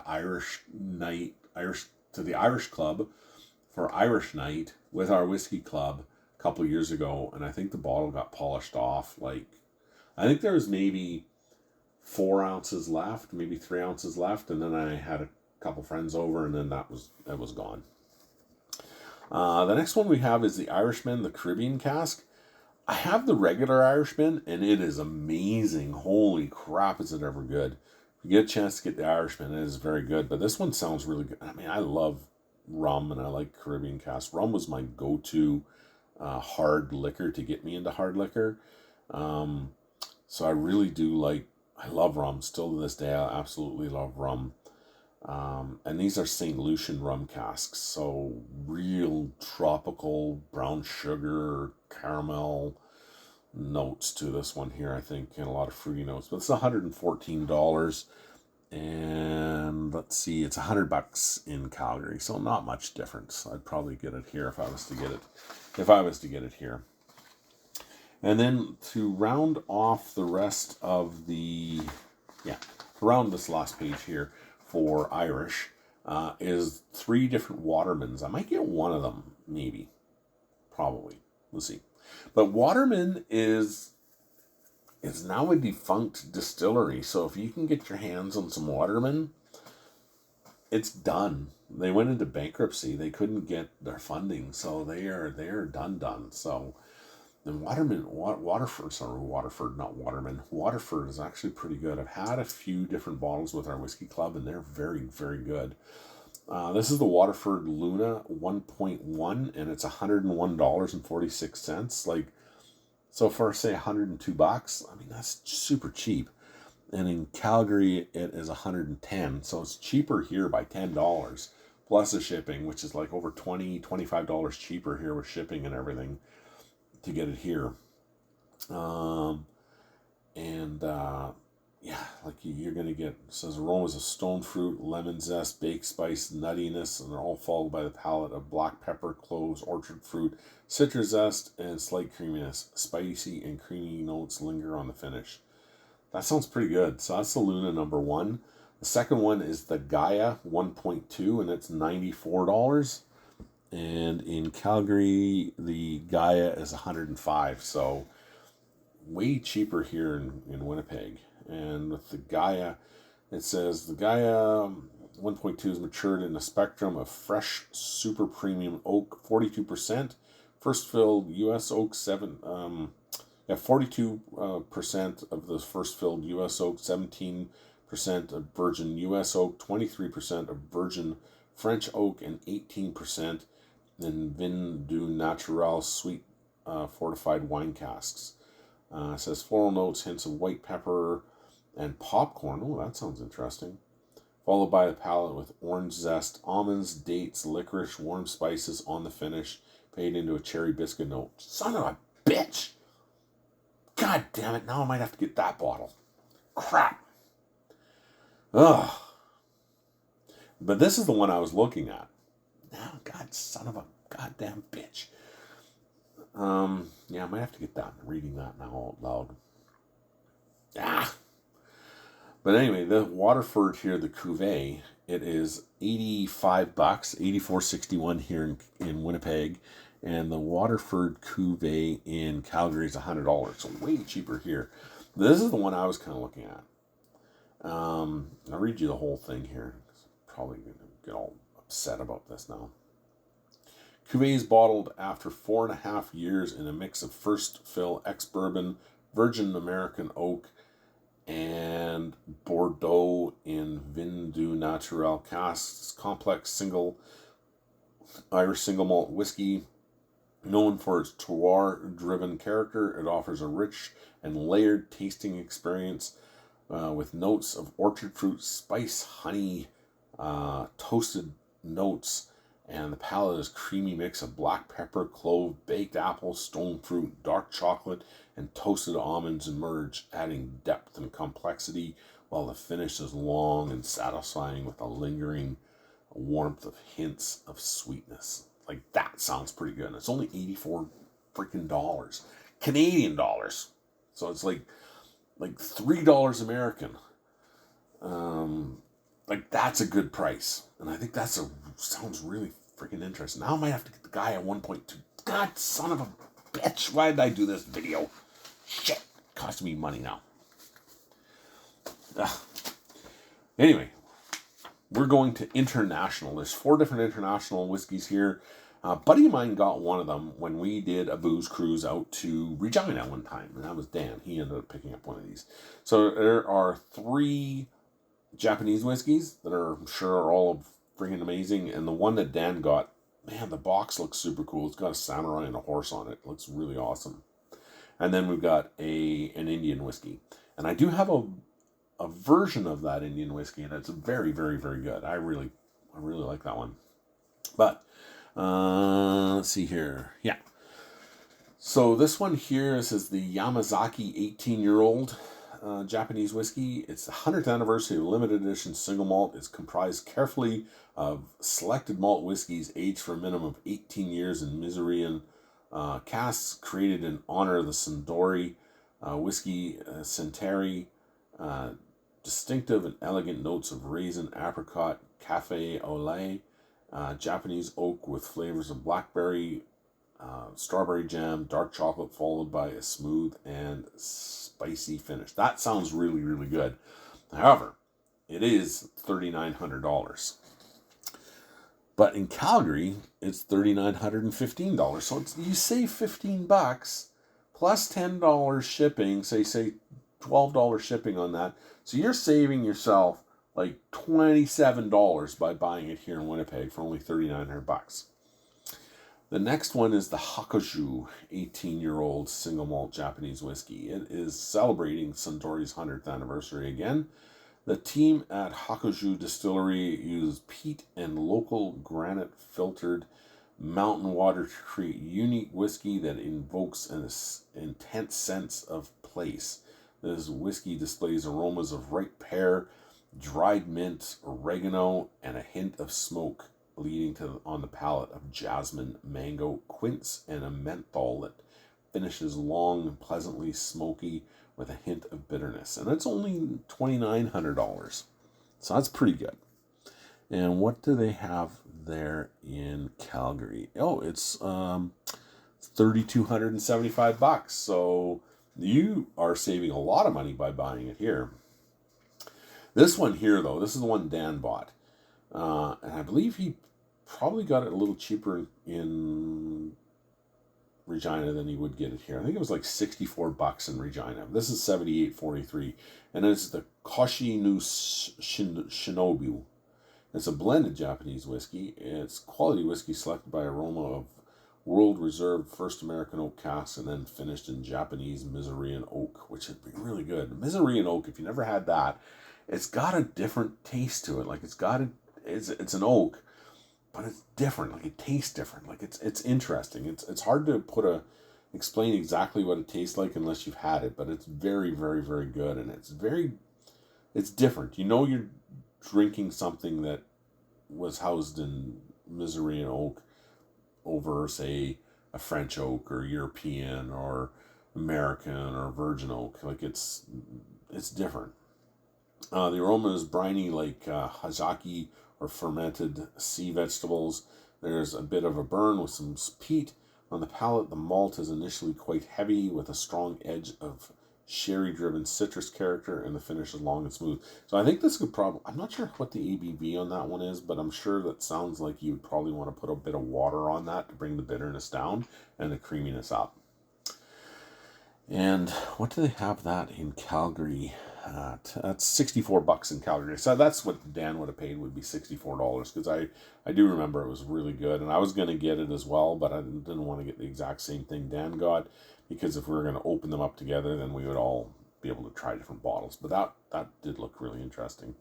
to the Irish Club for Irish night with our whiskey club a couple of years ago, and I think the bottle got polished off. Like, I think there was maybe 4 ounces left, maybe 3 ounces left, and then I had a couple friends over, and then that was gone. The next one we have is the Irishman, the Caribbean cask. I have the regular Irishman, and it is amazing. Holy crap, is it ever good. If you get a chance to get the Irishman, it is very good. But this one sounds really good. I mean, I love rum, and I like Caribbean cask. Rum was my go-to hard liquor to get me into hard liquor. So I really do I love rum. Still to this day, I absolutely love rum. And these are St. Lucian rum casks, so real tropical brown sugar, caramel notes to this one here, I think, and a lot of fruity notes. But it's $114, and let's see, it's $100 in Calgary, so not much difference. I'd probably get it here if I was to get it here. And then to round off the rest of around this last page here, for Irish, is 3 different Watermans. I might get one of them, maybe. Probably. We'll see. But Waterman is now a defunct distillery. So if you can get your hands on some Waterman, it's done. They went into bankruptcy. They couldn't get their funding. So they are done. So and Waterford is actually pretty good. I've had a few different bottles with our whiskey club, and they're very, very good. This is the Waterford Luna 1.1, and it's $101.46. Like, so for, say, $102, I mean, that's super cheap. And in Calgary, it is $110, so it's cheaper here by $10, plus the shipping, which is like over $20, $25 cheaper here with shipping and everything to get it here. You're going to get, it says aromas of stone fruit, lemon zest, baked spice, nuttiness, and they're all followed by the palate of black pepper, cloves, orchard fruit, citrus zest, and slight creaminess. Spicy and creamy notes linger on the finish. That sounds pretty good. So that's the Luna number 1. The second one is the Gaia 1.2, and it's $94. And in Calgary, the Gaia is $105, so way cheaper here in Winnipeg. And with the Gaia, it says the Gaia 1.2 is matured in a spectrum of fresh, super premium oak, 42%, first filled U.S. oak 42% of the first filled U.S. oak, 17% of virgin U.S. oak, 23% of virgin French oak, and 18% in Vin du Natural sweet fortified wine casks. It says floral notes, hints of white pepper and popcorn. Oh, that sounds interesting. Followed by the palate with orange zest, almonds, dates, licorice, warm spices on the finish, fade into a cherry biscuit note. Son of a bitch! God damn it, now I might have to get that bottle. Crap. Ugh. But this is the one I was looking at. Now, God, son of a goddamn bitch. I might have to get that. I'm reading that now out loud. But anyway, the Waterford here, the Cuvée, it is $85, $84.61 here in Winnipeg, and the Waterford Cuvée in Calgary is $100, so way cheaper here. This is the one I was kind of looking at. I'll read you the whole thing here. I'm probably going to get all upset about this now. Cuvée is bottled after 4.5 years in a mix of first fill ex-bourbon, virgin American oak, and Bordeaux in Vin du Naturel casks. Complex Irish single malt whiskey. Known for its terroir-driven character, it offers a rich and layered tasting experience with notes of orchard fruit, spice, honey, toasted notes, and the palate is creamy mix of black pepper, clove, baked apple, stone fruit, dark chocolate, and toasted almonds emerge, adding depth and complexity, while the finish is long and satisfying with a lingering warmth of hints of sweetness. Like, that sounds pretty good. And it's only 84 freaking dollars. Canadian dollars. So it's like $3 American. Like, that's a good price. And I think sounds really freaking interesting. Now I might have to get the guy at 1.2. God, son of a bitch. Why did I do this video? Shit. It cost me money now. Anyway, we're going to international. There's 4 different international whiskeys here. A buddy of mine got one of them when we did a booze cruise out to Regina one time. And that was Dan. He ended up picking up one of these. So there are 3 Japanese whiskeys that I'm sure are all freaking amazing. And the one that Dan got, man, the box looks super cool. It's got a samurai and a horse on it. It looks really awesome. And then we've got an Indian whiskey. And I do have a version of that Indian whiskey, and it's very, very, very good. I really like that one. But let's see here. Yeah. So this one here is the Yamazaki 18-year-old Japanese whiskey. It's the 100th anniversary of limited edition single malt. It's comprised carefully of selected malt whiskeys aged for a minimum of 18 years in Missourian casks, created in honor of the Suntory whiskey centenary. Distinctive and elegant notes of raisin, apricot, cafe au lait, Japanese oak with flavors of blackberry, strawberry jam, dark chocolate, followed by a smooth and spicy finish. That sounds really, really good. However, it is $3,900. But in Calgary, it's $3,915. So you save $15 plus $10 shipping, say $12 shipping on that. So you're saving yourself like $27 by buying it here in Winnipeg for only $3,900. The next one is the Hakuju 18-year-old single malt Japanese whiskey. It is celebrating Suntory's 100th anniversary again. The team at Hakuju Distillery used peat and local granite filtered mountain water to create unique whiskey that invokes an intense sense of place. This whiskey displays aromas of ripe pear, dried mint, oregano, and a hint of smoke, leading to on the palate of jasmine, mango, quince, and a menthol that finishes long and pleasantly smoky with a hint of bitterness. And it's only $2,900. So that's pretty good. And what do they have there in Calgary? Oh, it's $3,275. So you are saving a lot of money by buying it here. This one here, though, this is the one Dan bought. And I believe he probably got it a little cheaper in Regina than he would get it here. I think it was like $64 in Regina. This is $78.43. And it's the Koshi no Shinobu. It's a blended Japanese whiskey. It's quality whiskey selected by aroma of World Reserve First American Oak casks and then finished in Japanese Missourian oak, which would be really good. Missourian oak, if you never had that, it's got a different taste to it. Like it's an oak, but it's different. Like it tastes different. Like it's interesting. It's hard to explain exactly what it tastes like unless you've had it, but it's very, very, very good, and it's different. You know you're drinking something that was housed in Missourian oak over, say, a French oak or European or American or virgin oak. Like it's different. The aroma is briny like hazaki or fermented sea vegetables. There's a bit of a burn with some peat on the palate. The malt is initially quite heavy with a strong edge of sherry-driven citrus character, and the finish is long and smooth. So I think this could probably, I'm not sure what the ABV on that one is, but I'm sure that sounds like you would probably want to put a bit of water on that to bring the bitterness down and the creaminess up. And what do they have that in Calgary at? That's $64 in Calgary. So that's what Dan would have paid, would be $64, because I do remember it was really good, and I was going to get it as well, but I didn't want to get the exact same thing Dan got, because if we were going to open them up together, then we would all be able to try different bottles. But that did look really interesting.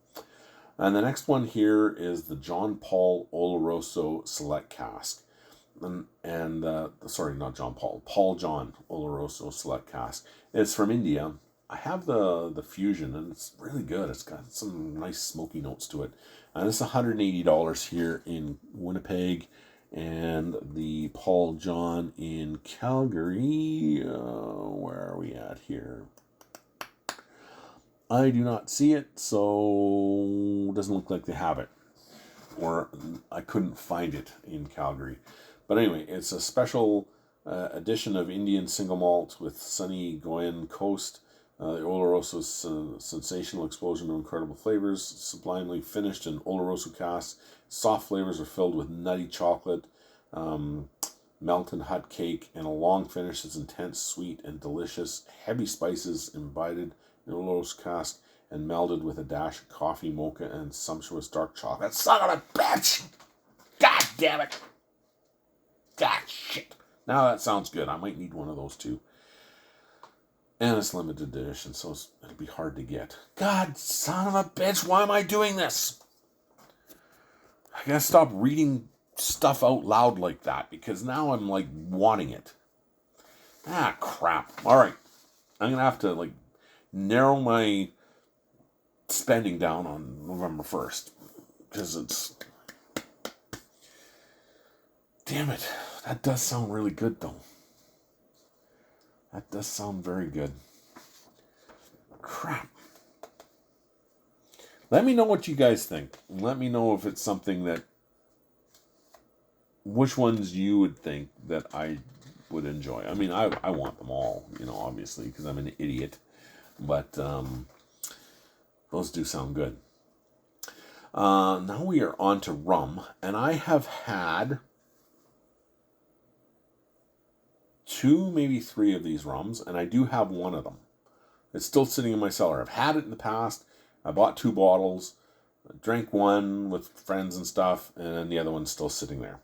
And the next one here is the John Paul Oloroso Select Cask. Sorry, not John Paul, Paul John Oloroso Select Cask. It's from India. I have the Fusion, and it's really good. It's got some nice smoky notes to it. And it's $180 here in Winnipeg. And the Paul John in Calgary, where are we at here? I do not see it, so it doesn't look like they have it. Or I couldn't find it in Calgary. But anyway, it's a special edition of Indian single malt with sunny Goan coast. The Oloroso's sensational explosion of incredible flavors, sublimely finished in Oloroso casks. Soft flavors are filled with nutty chocolate, melted hot cake, and a long finish that's intense, sweet, and delicious. Heavy spices imbibed in Oloroso cask and melded with a dash of coffee, mocha, and sumptuous dark chocolate. Son of a bitch! God damn it! God shit! Now that sounds good. I might need one of those too. And it's limited edition, so it'll be hard to get. God, son of a bitch, why am I doing this? I gotta stop reading stuff out loud like that, because now I'm like wanting it. Ah, crap. Alright. I'm gonna have to narrow my spending down on November 1st. Because it's... Damn it. That does sound really good, though. That does sound very good. Crap. Let me know what you guys think. Let me know if it's something that... Which ones you would think that I would enjoy. I mean, I want them all, obviously, because I'm an idiot. But those do sound good. Now we are on to rum. And I have had 2, maybe 3 of these rums, and I do have one of them. It's still sitting in my cellar. I've had it in the past. I bought 2 bottles, drank one with friends and stuff, and then the other one's still sitting there.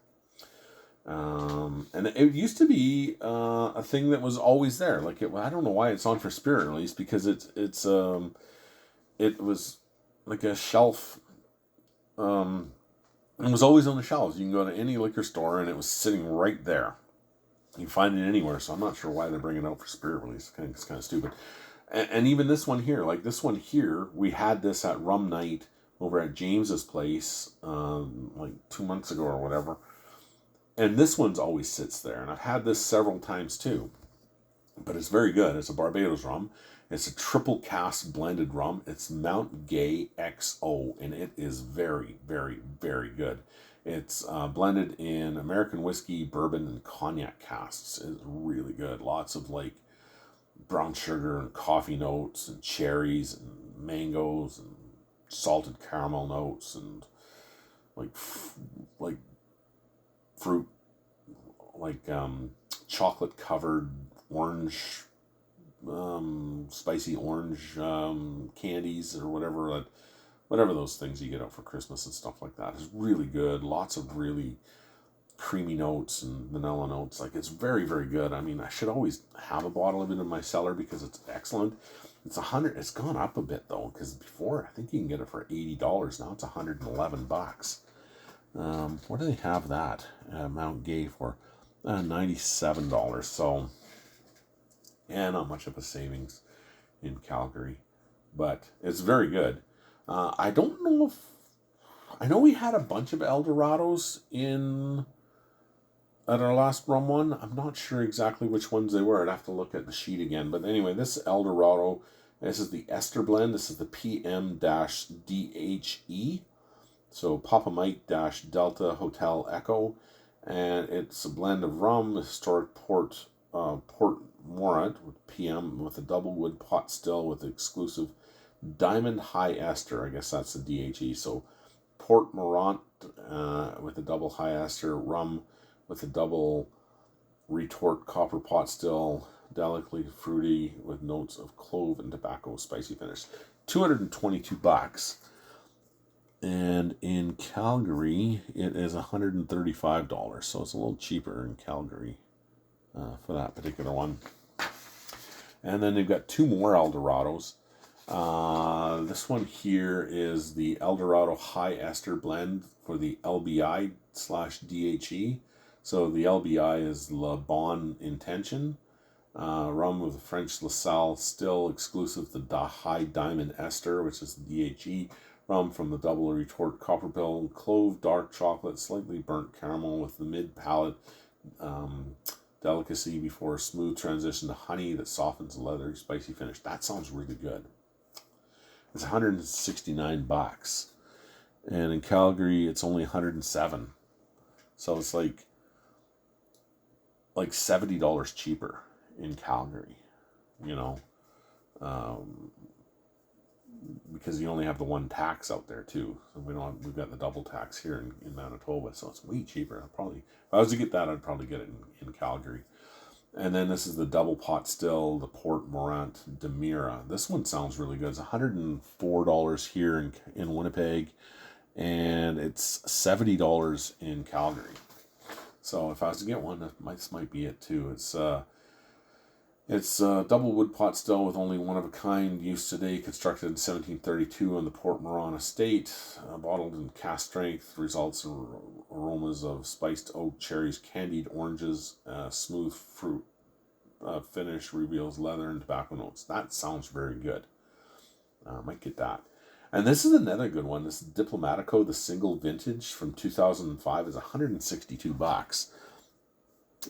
And it used to be a thing that was always there. I don't know why it's on for Spirit Release, because it was like a shelf. It was always on the shelves. You can go to any liquor store, and it was sitting right there. You can find it anywhere, so I'm not sure why they're bringing it out for Spirit Release. It's kind of stupid. And even this one here, we had this at Rum Night over at James's place 2 months ago or whatever. And this one's always sits there, and I've had this several times too. But it's very good. It's a Barbados rum. It's a triple cask blended rum. It's Mount Gay XO, and it is very, very, very good. It's blended in American whiskey, bourbon, and cognac casks. It's really good. Lots of brown sugar and coffee notes and cherries and mangoes and salted caramel notes and fruit, chocolate covered orange, spicy orange candies or whatever those things you get out for Christmas and stuff like that. Is really good. Lots of really creamy notes and vanilla notes. It's very, very good. I mean, I should always have a bottle of it in my cellar because it's excellent. It's $100. It's gone up a bit though, because before I think you can get it for $80. Now it's $111. What do they have that Mount Gay for? $97. So, yeah, not much of a savings in Calgary, but it's very good. I don't know if... I know we had a bunch of Eldorados at our last rum one. I'm not sure exactly which ones they were. I'd have to look at the sheet again. But anyway, this Eldorado, this is the Ester blend. This is the PM-DHE. So Papa Mike Delta Hotel Echo. And it's a blend of rum, historic Port Morant with PM with a double wood pot still with exclusive Diamond High Ester. I guess that's the DHE. So Port Morant with a double high ester, rum with a double retort copper pot still, delicately fruity with notes of clove and tobacco spicy finish. $222. And in Calgary, it is $135. So it's a little cheaper in Calgary for that particular one. And then they've got two more Eldorados. This one here is the Eldorado High Ester Blend for the LBI/DHE. So the LBI is Le Bon Intention. Rum with the French LaSalle still exclusive to the High Diamond Ester, which is the DHE. Rum from the Double Retort Copperbill. Clove, dark chocolate, slightly burnt caramel with the mid-palate delicacy before a smooth transition to honey that softens the leathery, spicy finish. That sounds really good. It's $169. And in Calgary, it's only $107. So it's like $70 cheaper in Calgary, because you only have the one tax out there too. So we've got the double tax here in Manitoba, so it's way cheaper. If I was to get that, I'd probably get it in Calgary. And then this is the double pot still, the Port Morant Demira. This one sounds really good. It's $104 here in Winnipeg, and it's $70 in Calgary. So if I was to get one, this might be it too. It's double wood pot still with only one of a kind, used today, constructed in 1732 on the Port Morant estate, bottled in cask strength, results in aromas of spiced oak, cherries, candied oranges, smooth fruit finish, reveals leather and tobacco notes. That sounds very good. Might get that. And this is another good one. This is Diplomatico, the single vintage from 2005, is $162.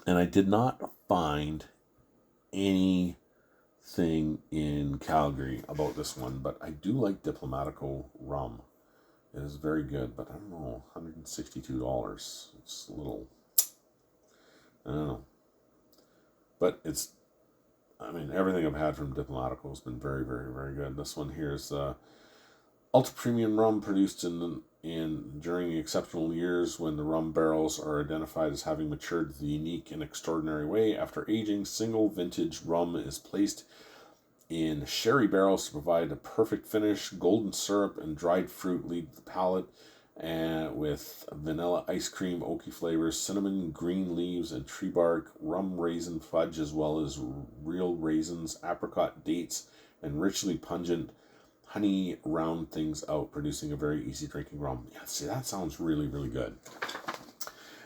And I did not find anything in Calgary about this one, but I do like Diplomatico rum. It is very good, but I don't know, $162. It's a little, I don't know. But everything I've had from Diplomatico has been very, very, very good. This one here is ultra premium rum produced during the exceptional years when the rum barrels are identified as having matured the unique and extraordinary way. After aging, single vintage rum is placed in sherry barrels to provide a perfect finish. Golden syrup and dried fruit lead the palate, and with vanilla ice cream, oaky flavors, cinnamon, green leaves, and tree bark, rum raisin fudge, as well as real raisins, apricot, dates, and richly pungent honey round things out, producing a very easy drinking rum. Yeah, see, that sounds really, really good.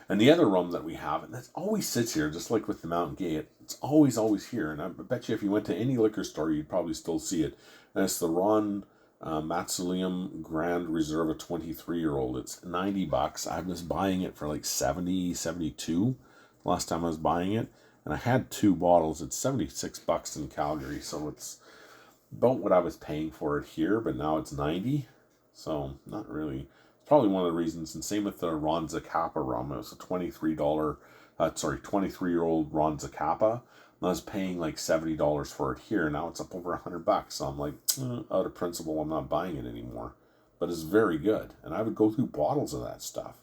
And the other rum that we have, and that always sits here, just like with the Mountain Gate, it's always here. And I bet you if you went to any liquor store, you'd probably still see it. And it's the Ron Mausoleum Grand Reserve, a 23-year-old. It's $90. I was buying it for like $70, $72 last time I was buying it. And I had two bottles. It's $76 in Calgary, so it's about what I was paying for it here, but now it's $90. So not really. It's probably one of the reasons. And same with the Ron Zacapa rum. It was a $23-year-old Ron Zacapa. And I was paying like $70 for it here. Now it's up over $100. So I'm like, out of principle, I'm not buying it anymore. But it's very good, and I would go through bottles of that stuff.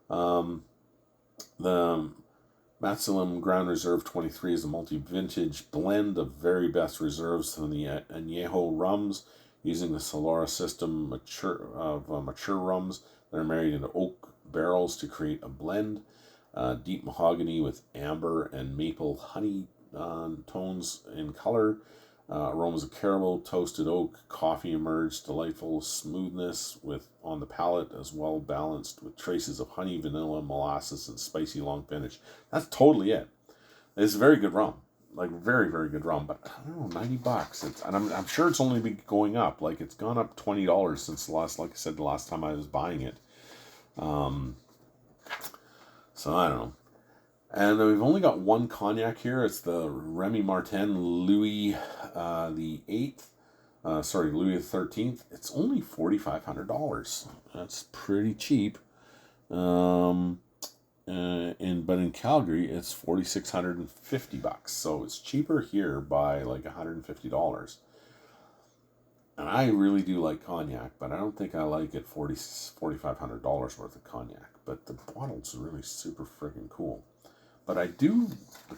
The Mausoleum Grand Reserve 23 is a multi-vintage blend of very best reserves from the Añejo rums, using the Solera system of mature rums that are married into oak barrels to create a blend. Deep mahogany with amber and maple honey tones in color. Aromas of caramel, toasted oak, coffee emerged, delightful smoothness on the palate, as well balanced with traces of honey, vanilla, molasses, and spicy long finish. That's totally it. It's a very good rum, like very, very good rum. But I don't know, $90. And I'm sure it's only been going up. Like it's gone up $20 since the last time I was buying it. So I don't know. And we've only got one cognac here. It's the Remy Martin Louis the 8th. Louis the 13th. It's only $4,500. That's pretty cheap. But in Calgary, it's $4,650. So it's cheaper here by like $150. And I really do like cognac, but I don't think I like it $4,500 worth of cognac. But the bottle's really super freaking cool. But the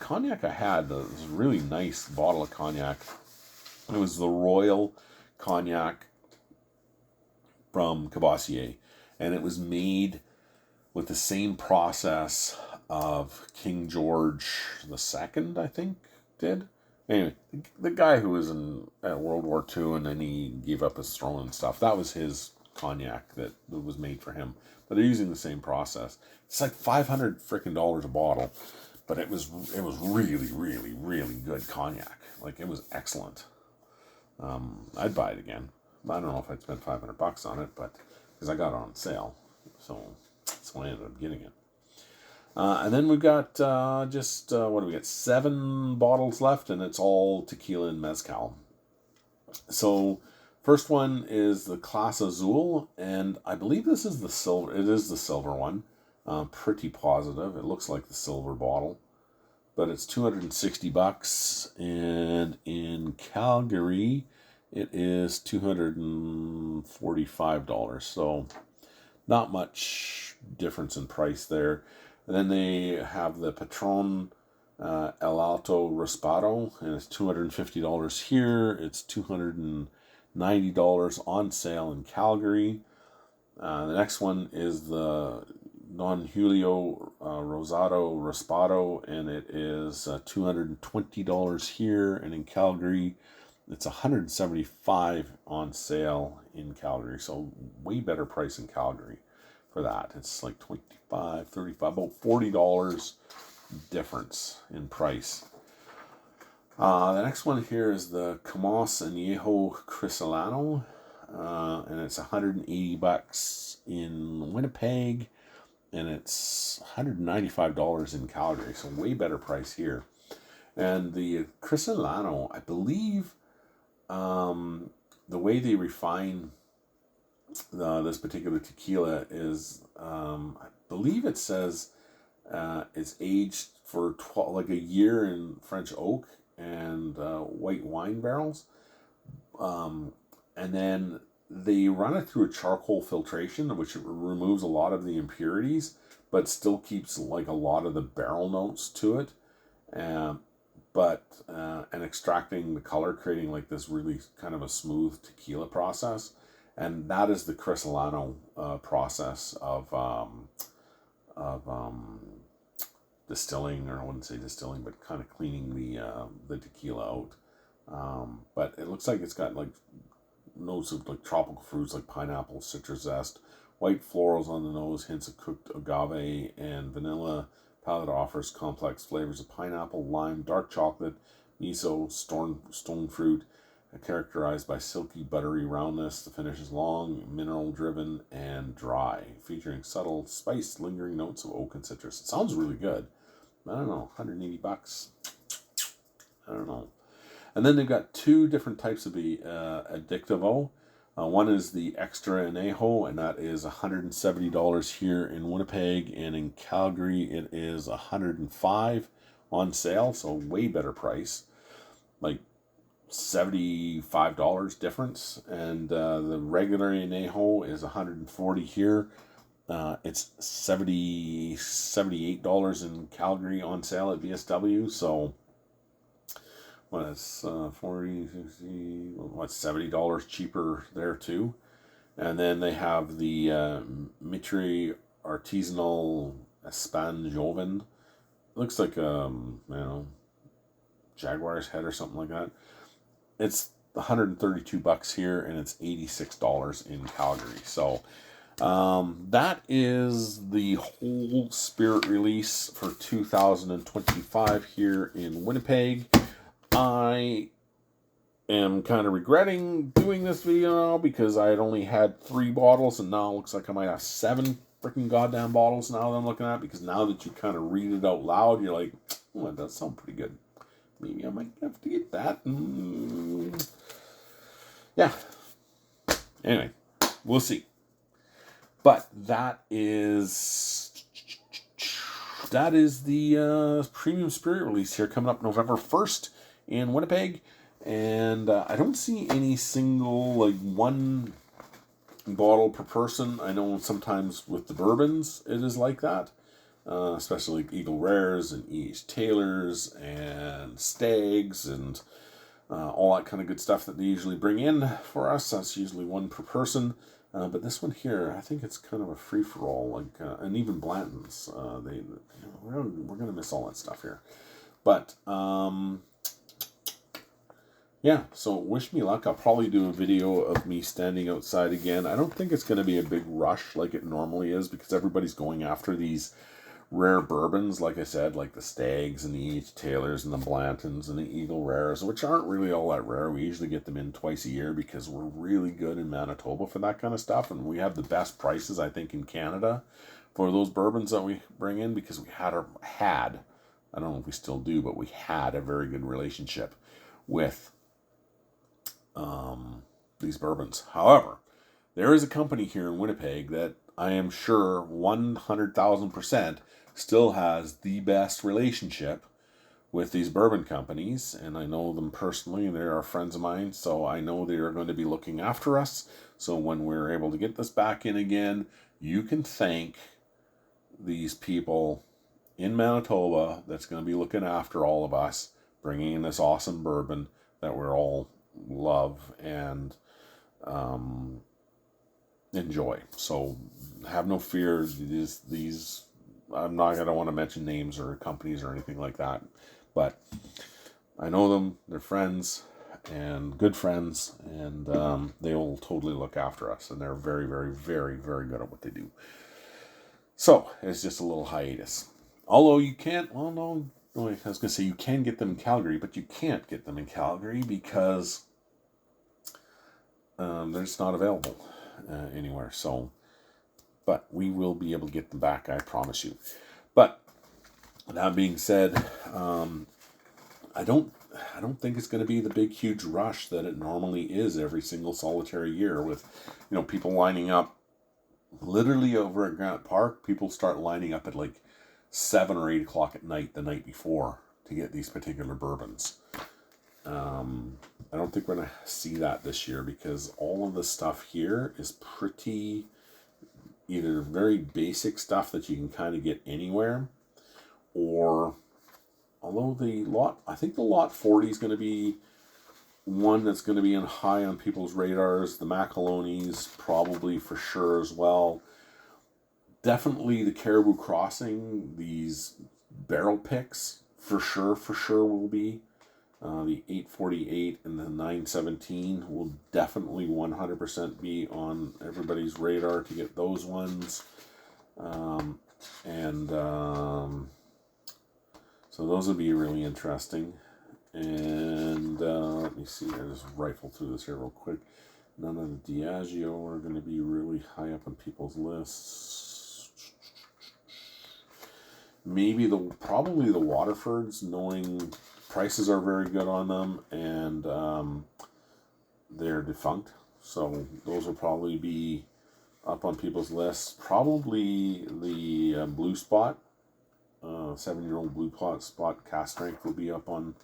cognac I had, this really nice bottle of cognac. It was the Royal Cognac from Cabassier, and it was made with the same process of King George II, I think, did. Anyway, the guy who was in World War II and then he gave up his throne and stuff, that was his cognac that was made for him. But they're using the same process. It's like $500 freaking a bottle, but it was really, really, really good cognac. Like, it was excellent. I'd buy it again. I don't know if I'd spend $500 on it, but because I got it on sale, so that's why I ended up getting it. And then we've got what do we got? 7 bottles left, and it's all tequila and mezcal. So, first one is the Clase Azul, and I believe this is the silver. It is the silver one. Pretty positive. It looks like the silver bottle, but it's $260, and in Calgary, it is $245. So, not much difference in price there. And then they have the Patron El Alto Raspado, and it's $250 here. It's $290 on sale in Calgary. The next one is the Don Julio Rosado Raspado, and it is $220 here, and in Calgary, it's $175 on sale in Calgary. So way better price in Calgary for that. It's like $25, $35, about $40 difference in price. The next one here is the Camas Añejo Cristalino, and it's $180 in Winnipeg, and it's $195 in Calgary, so way better price here. And the Cristalino, I believe, the way they refine this particular tequila is, I believe it says it's aged for a year in French oak and white wine barrels, and then they run it through a charcoal filtration, which removes a lot of the impurities, but still keeps like a lot of the barrel notes to it, and extracting the color, creating like this really kind of a smooth tequila process. And that is the Cristalino process of distilling, or I wouldn't say distilling, but kind of cleaning the tequila out. But it looks like it's got like notes of like tropical fruits like pineapple, citrus zest, white florals on the nose, hints of cooked agave and vanilla. Palate offers complex flavors of pineapple, lime, dark chocolate, miso, stone fruit, characterized by silky, buttery roundness. The finish is long, mineral-driven, and dry, featuring subtle, spiced, lingering notes of oak and citrus. It sounds really good. I don't know, $180. I don't know. And then they've got 2 different types of the Addictivo. One is the Extra Añejo, and that is $170 here in Winnipeg, and in Calgary it is $105 on sale, so way better price. Like $75 difference. And the regular Añejo is $140 here. It's $78 in Calgary on sale at VSW. So what is $70 cheaper there too. And then they have the Mitre Artisanal Espan Joven. Looks like Jaguar's head or something like that. It's $132 here, and it's $86 in Calgary. So that is the whole Spirit release for 2025 here in Winnipeg. I am kind of regretting doing this video now because I had only had 3 bottles, and now it looks like I might have 7 freaking goddamn bottles now that I'm looking at, because now that you kind of read it out loud, you're like, oh, that does sound pretty good. Maybe I might have to get that. Yeah. Anyway, we'll see. But that is the Premium Spirit release here coming up November 1st in Winnipeg. And I don't see any single, like, 1 bottle per person. I know sometimes with the bourbons it is like that. especially like Eagle Rares and E.H. Taylors and Stags and all that kind of good stuff that they usually bring in for us. That's usually one per person. But this one here, I think it's kind of a free for all, like and even Blanton's. We're gonna miss all that stuff here, but yeah. So wish me luck. I'll probably do a video of me standing outside again. I don't think it's gonna be a big rush like it normally is because everybody's going after these rare bourbons, like I said, like the Stags and the E.H. Taylors and the Blantons and the Eagle Rares, which aren't really all that rare. We usually get them in twice a year because we're really good in Manitoba for that kind of stuff, and we have the best prices, I think, in Canada for those bourbons that we bring in because we had, I don't know if we still do, but we had a very good relationship with these bourbons. However, there is a company here in Winnipeg that I am sure 100,000% still has the best relationship with these bourbon companies, and I know them personally, and they are friends of mine, so I know they are going to be looking after us. So when we're able to get this back in again, you can thank these people in Manitoba that's going to be looking after all of us, bringing in this awesome bourbon that we're all love and enjoy. So have no fear. These I'm not going to want to mention names or companies or anything like that, but I know them. They're friends and good friends, and they will totally look after us, and they're very, very, very, very good at what they do. So it's just a little hiatus. Although you can't, well, no, I was going to say you can get them in Calgary, but you can't get them in Calgary because they're just not available anywhere. So, but we will be able to get them back, I promise you. But that being said, I don't think it's going to be the big huge rush that it normally is every single solitary year with, people lining up. Literally over at Grant Park, people start lining up at like 7 or 8 o'clock at night the night before to get these particular bourbons. I don't think we're going to see that this year because all of the stuff here is pretty either very basic stuff that you can kind of get anywhere, or although I think the lot 40 is going to be one that's going to be high on people's radars. The Macalonis probably for sure as well. Definitely the Caribou Crossing, these barrel picks for sure will be. The 848 and the 917 will definitely 100% be on everybody's radar to get those ones. So those will be really interesting. And let me see, I just rifle through this here real quick. None of the Diageo are going to be really high up on people's lists. Maybe probably the Waterfords, knowing prices are very good on them, and they're defunct, so those will probably be up on people's lists. Probably the Blue Spot, 7-year-old Blue Spot cask strength will be up on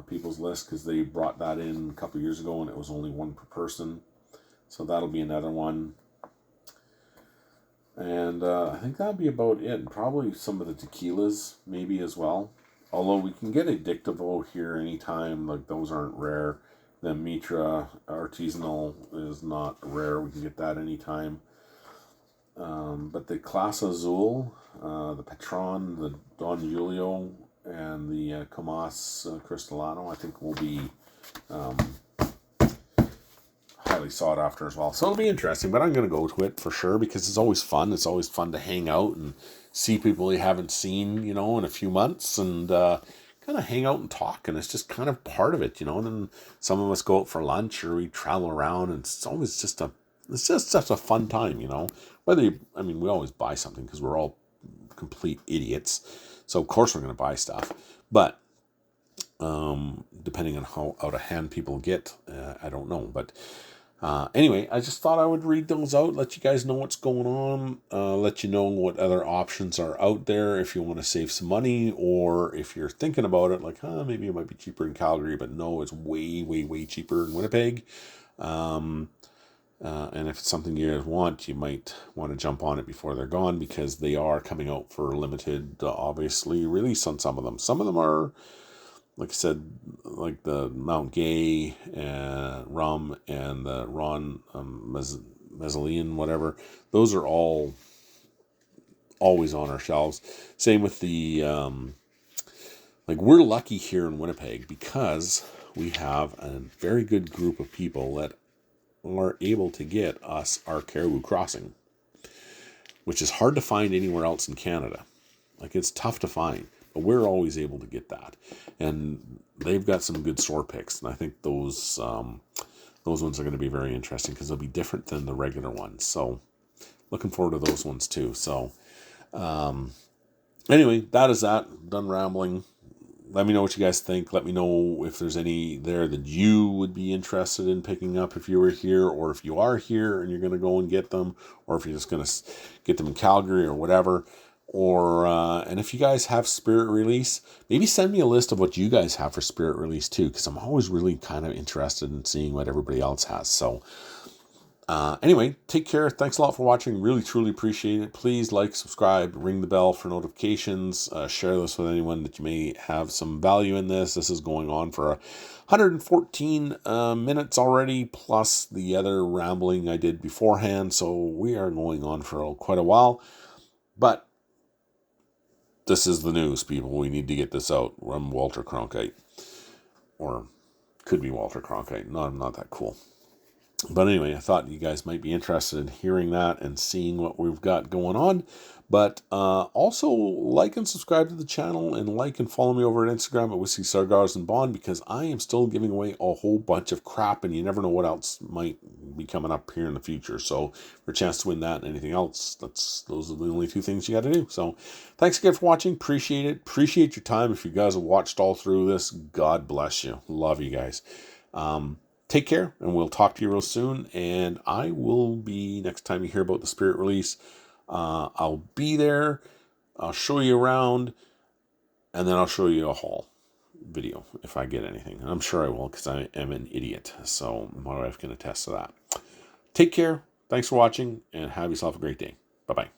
people's list because they brought that in a couple years ago and it was only one per person, so that'll be another one. And I think that'll be about it. Probably some of the tequilas maybe as well. Although we can get Addictivo here anytime, like those aren't rare. The Mitra Artisanal is not rare. We can get that anytime. But the Clase Azul, the Patron, the Don Julio, and the Camas Cristalano, I think will be highly sought after as well. So it'll be interesting, but I'm going to go to it for sure because it's always fun. It's always fun to hang out and see people you haven't seen, in a few months, and kind of hang out and talk, and it's just kind of part of it, and then some of us go out for lunch or we travel around, and it's always just such a fun time, whether we always buy something because we're all complete idiots, so of course we're going to buy stuff, but depending on how out of hand people get, I don't know, but anyway, I just thought I would read those out, let you guys know what's going on, let you know what other options are out there if you want to save some money, or if you're thinking about it, like, maybe it might be cheaper in Calgary, but no, it's way, way, way cheaper in Winnipeg. And if it's something you guys want, you might want to jump on it before they're gone, because they are coming out for limited, obviously, release on some of them. Some of them are, like I said, like the Mount Gay rum and the Ron Mezzalene, whatever. Those are all always on our shelves. Same with the, we're lucky here in Winnipeg because we have a very good group of people that are able to get us our Caribou Crossing, which is hard to find anywhere else in Canada. Like, it's tough to find, but we're always able to get that. And they've got some good store picks, and I think those ones are going to be very interesting because they'll be different than the regular ones. So looking forward to those ones too. So anyway, that is that. Done rambling. Let me know what you guys think. Let me know if there's any there that you would be interested in picking up if you were here, or if you are here and you're going to go and get them, or if you're just going to get them in Calgary or whatever. Or and if you guys have Spirit Release, maybe send me a list of what you guys have for Spirit Release too, because I'm always really kind of interested in seeing what everybody else has. So anyway, take care. Thanks a lot for watching. Really, truly appreciate it. Please like, subscribe, ring the bell for notifications. Share this with anyone that you may have some value in this. This is going on for 114 minutes already, plus the other rambling I did beforehand. So we are going on for quite a while. But this is the news, people. We need to get this out. I'm Walter Cronkite. Or could be Walter Cronkite. No, I'm not that cool. But anyway, I thought you guys might be interested in hearing that and seeing what we've got going on. But also like and subscribe to the channel, and like and follow me over at Instagram at Whiskey Cigars and Bond, because I am still giving away a whole bunch of crap, and you never know what else might be coming up here in the future. So for a chance to win that and anything else, those are the only two things you got to do. So thanks again for watching. Appreciate it. Appreciate your time. If you guys have watched all through this, God bless you. Love you guys. Take care, and we'll talk to you real soon. And I will be, next time you hear about the Spirit Release, I'll be there. I'll show you around, and then I'll show you a haul video if I get anything. And I'm sure I will, because I am an idiot. So my wife can attest to that. Take care. Thanks for watching, and have yourself a great day. Bye-bye.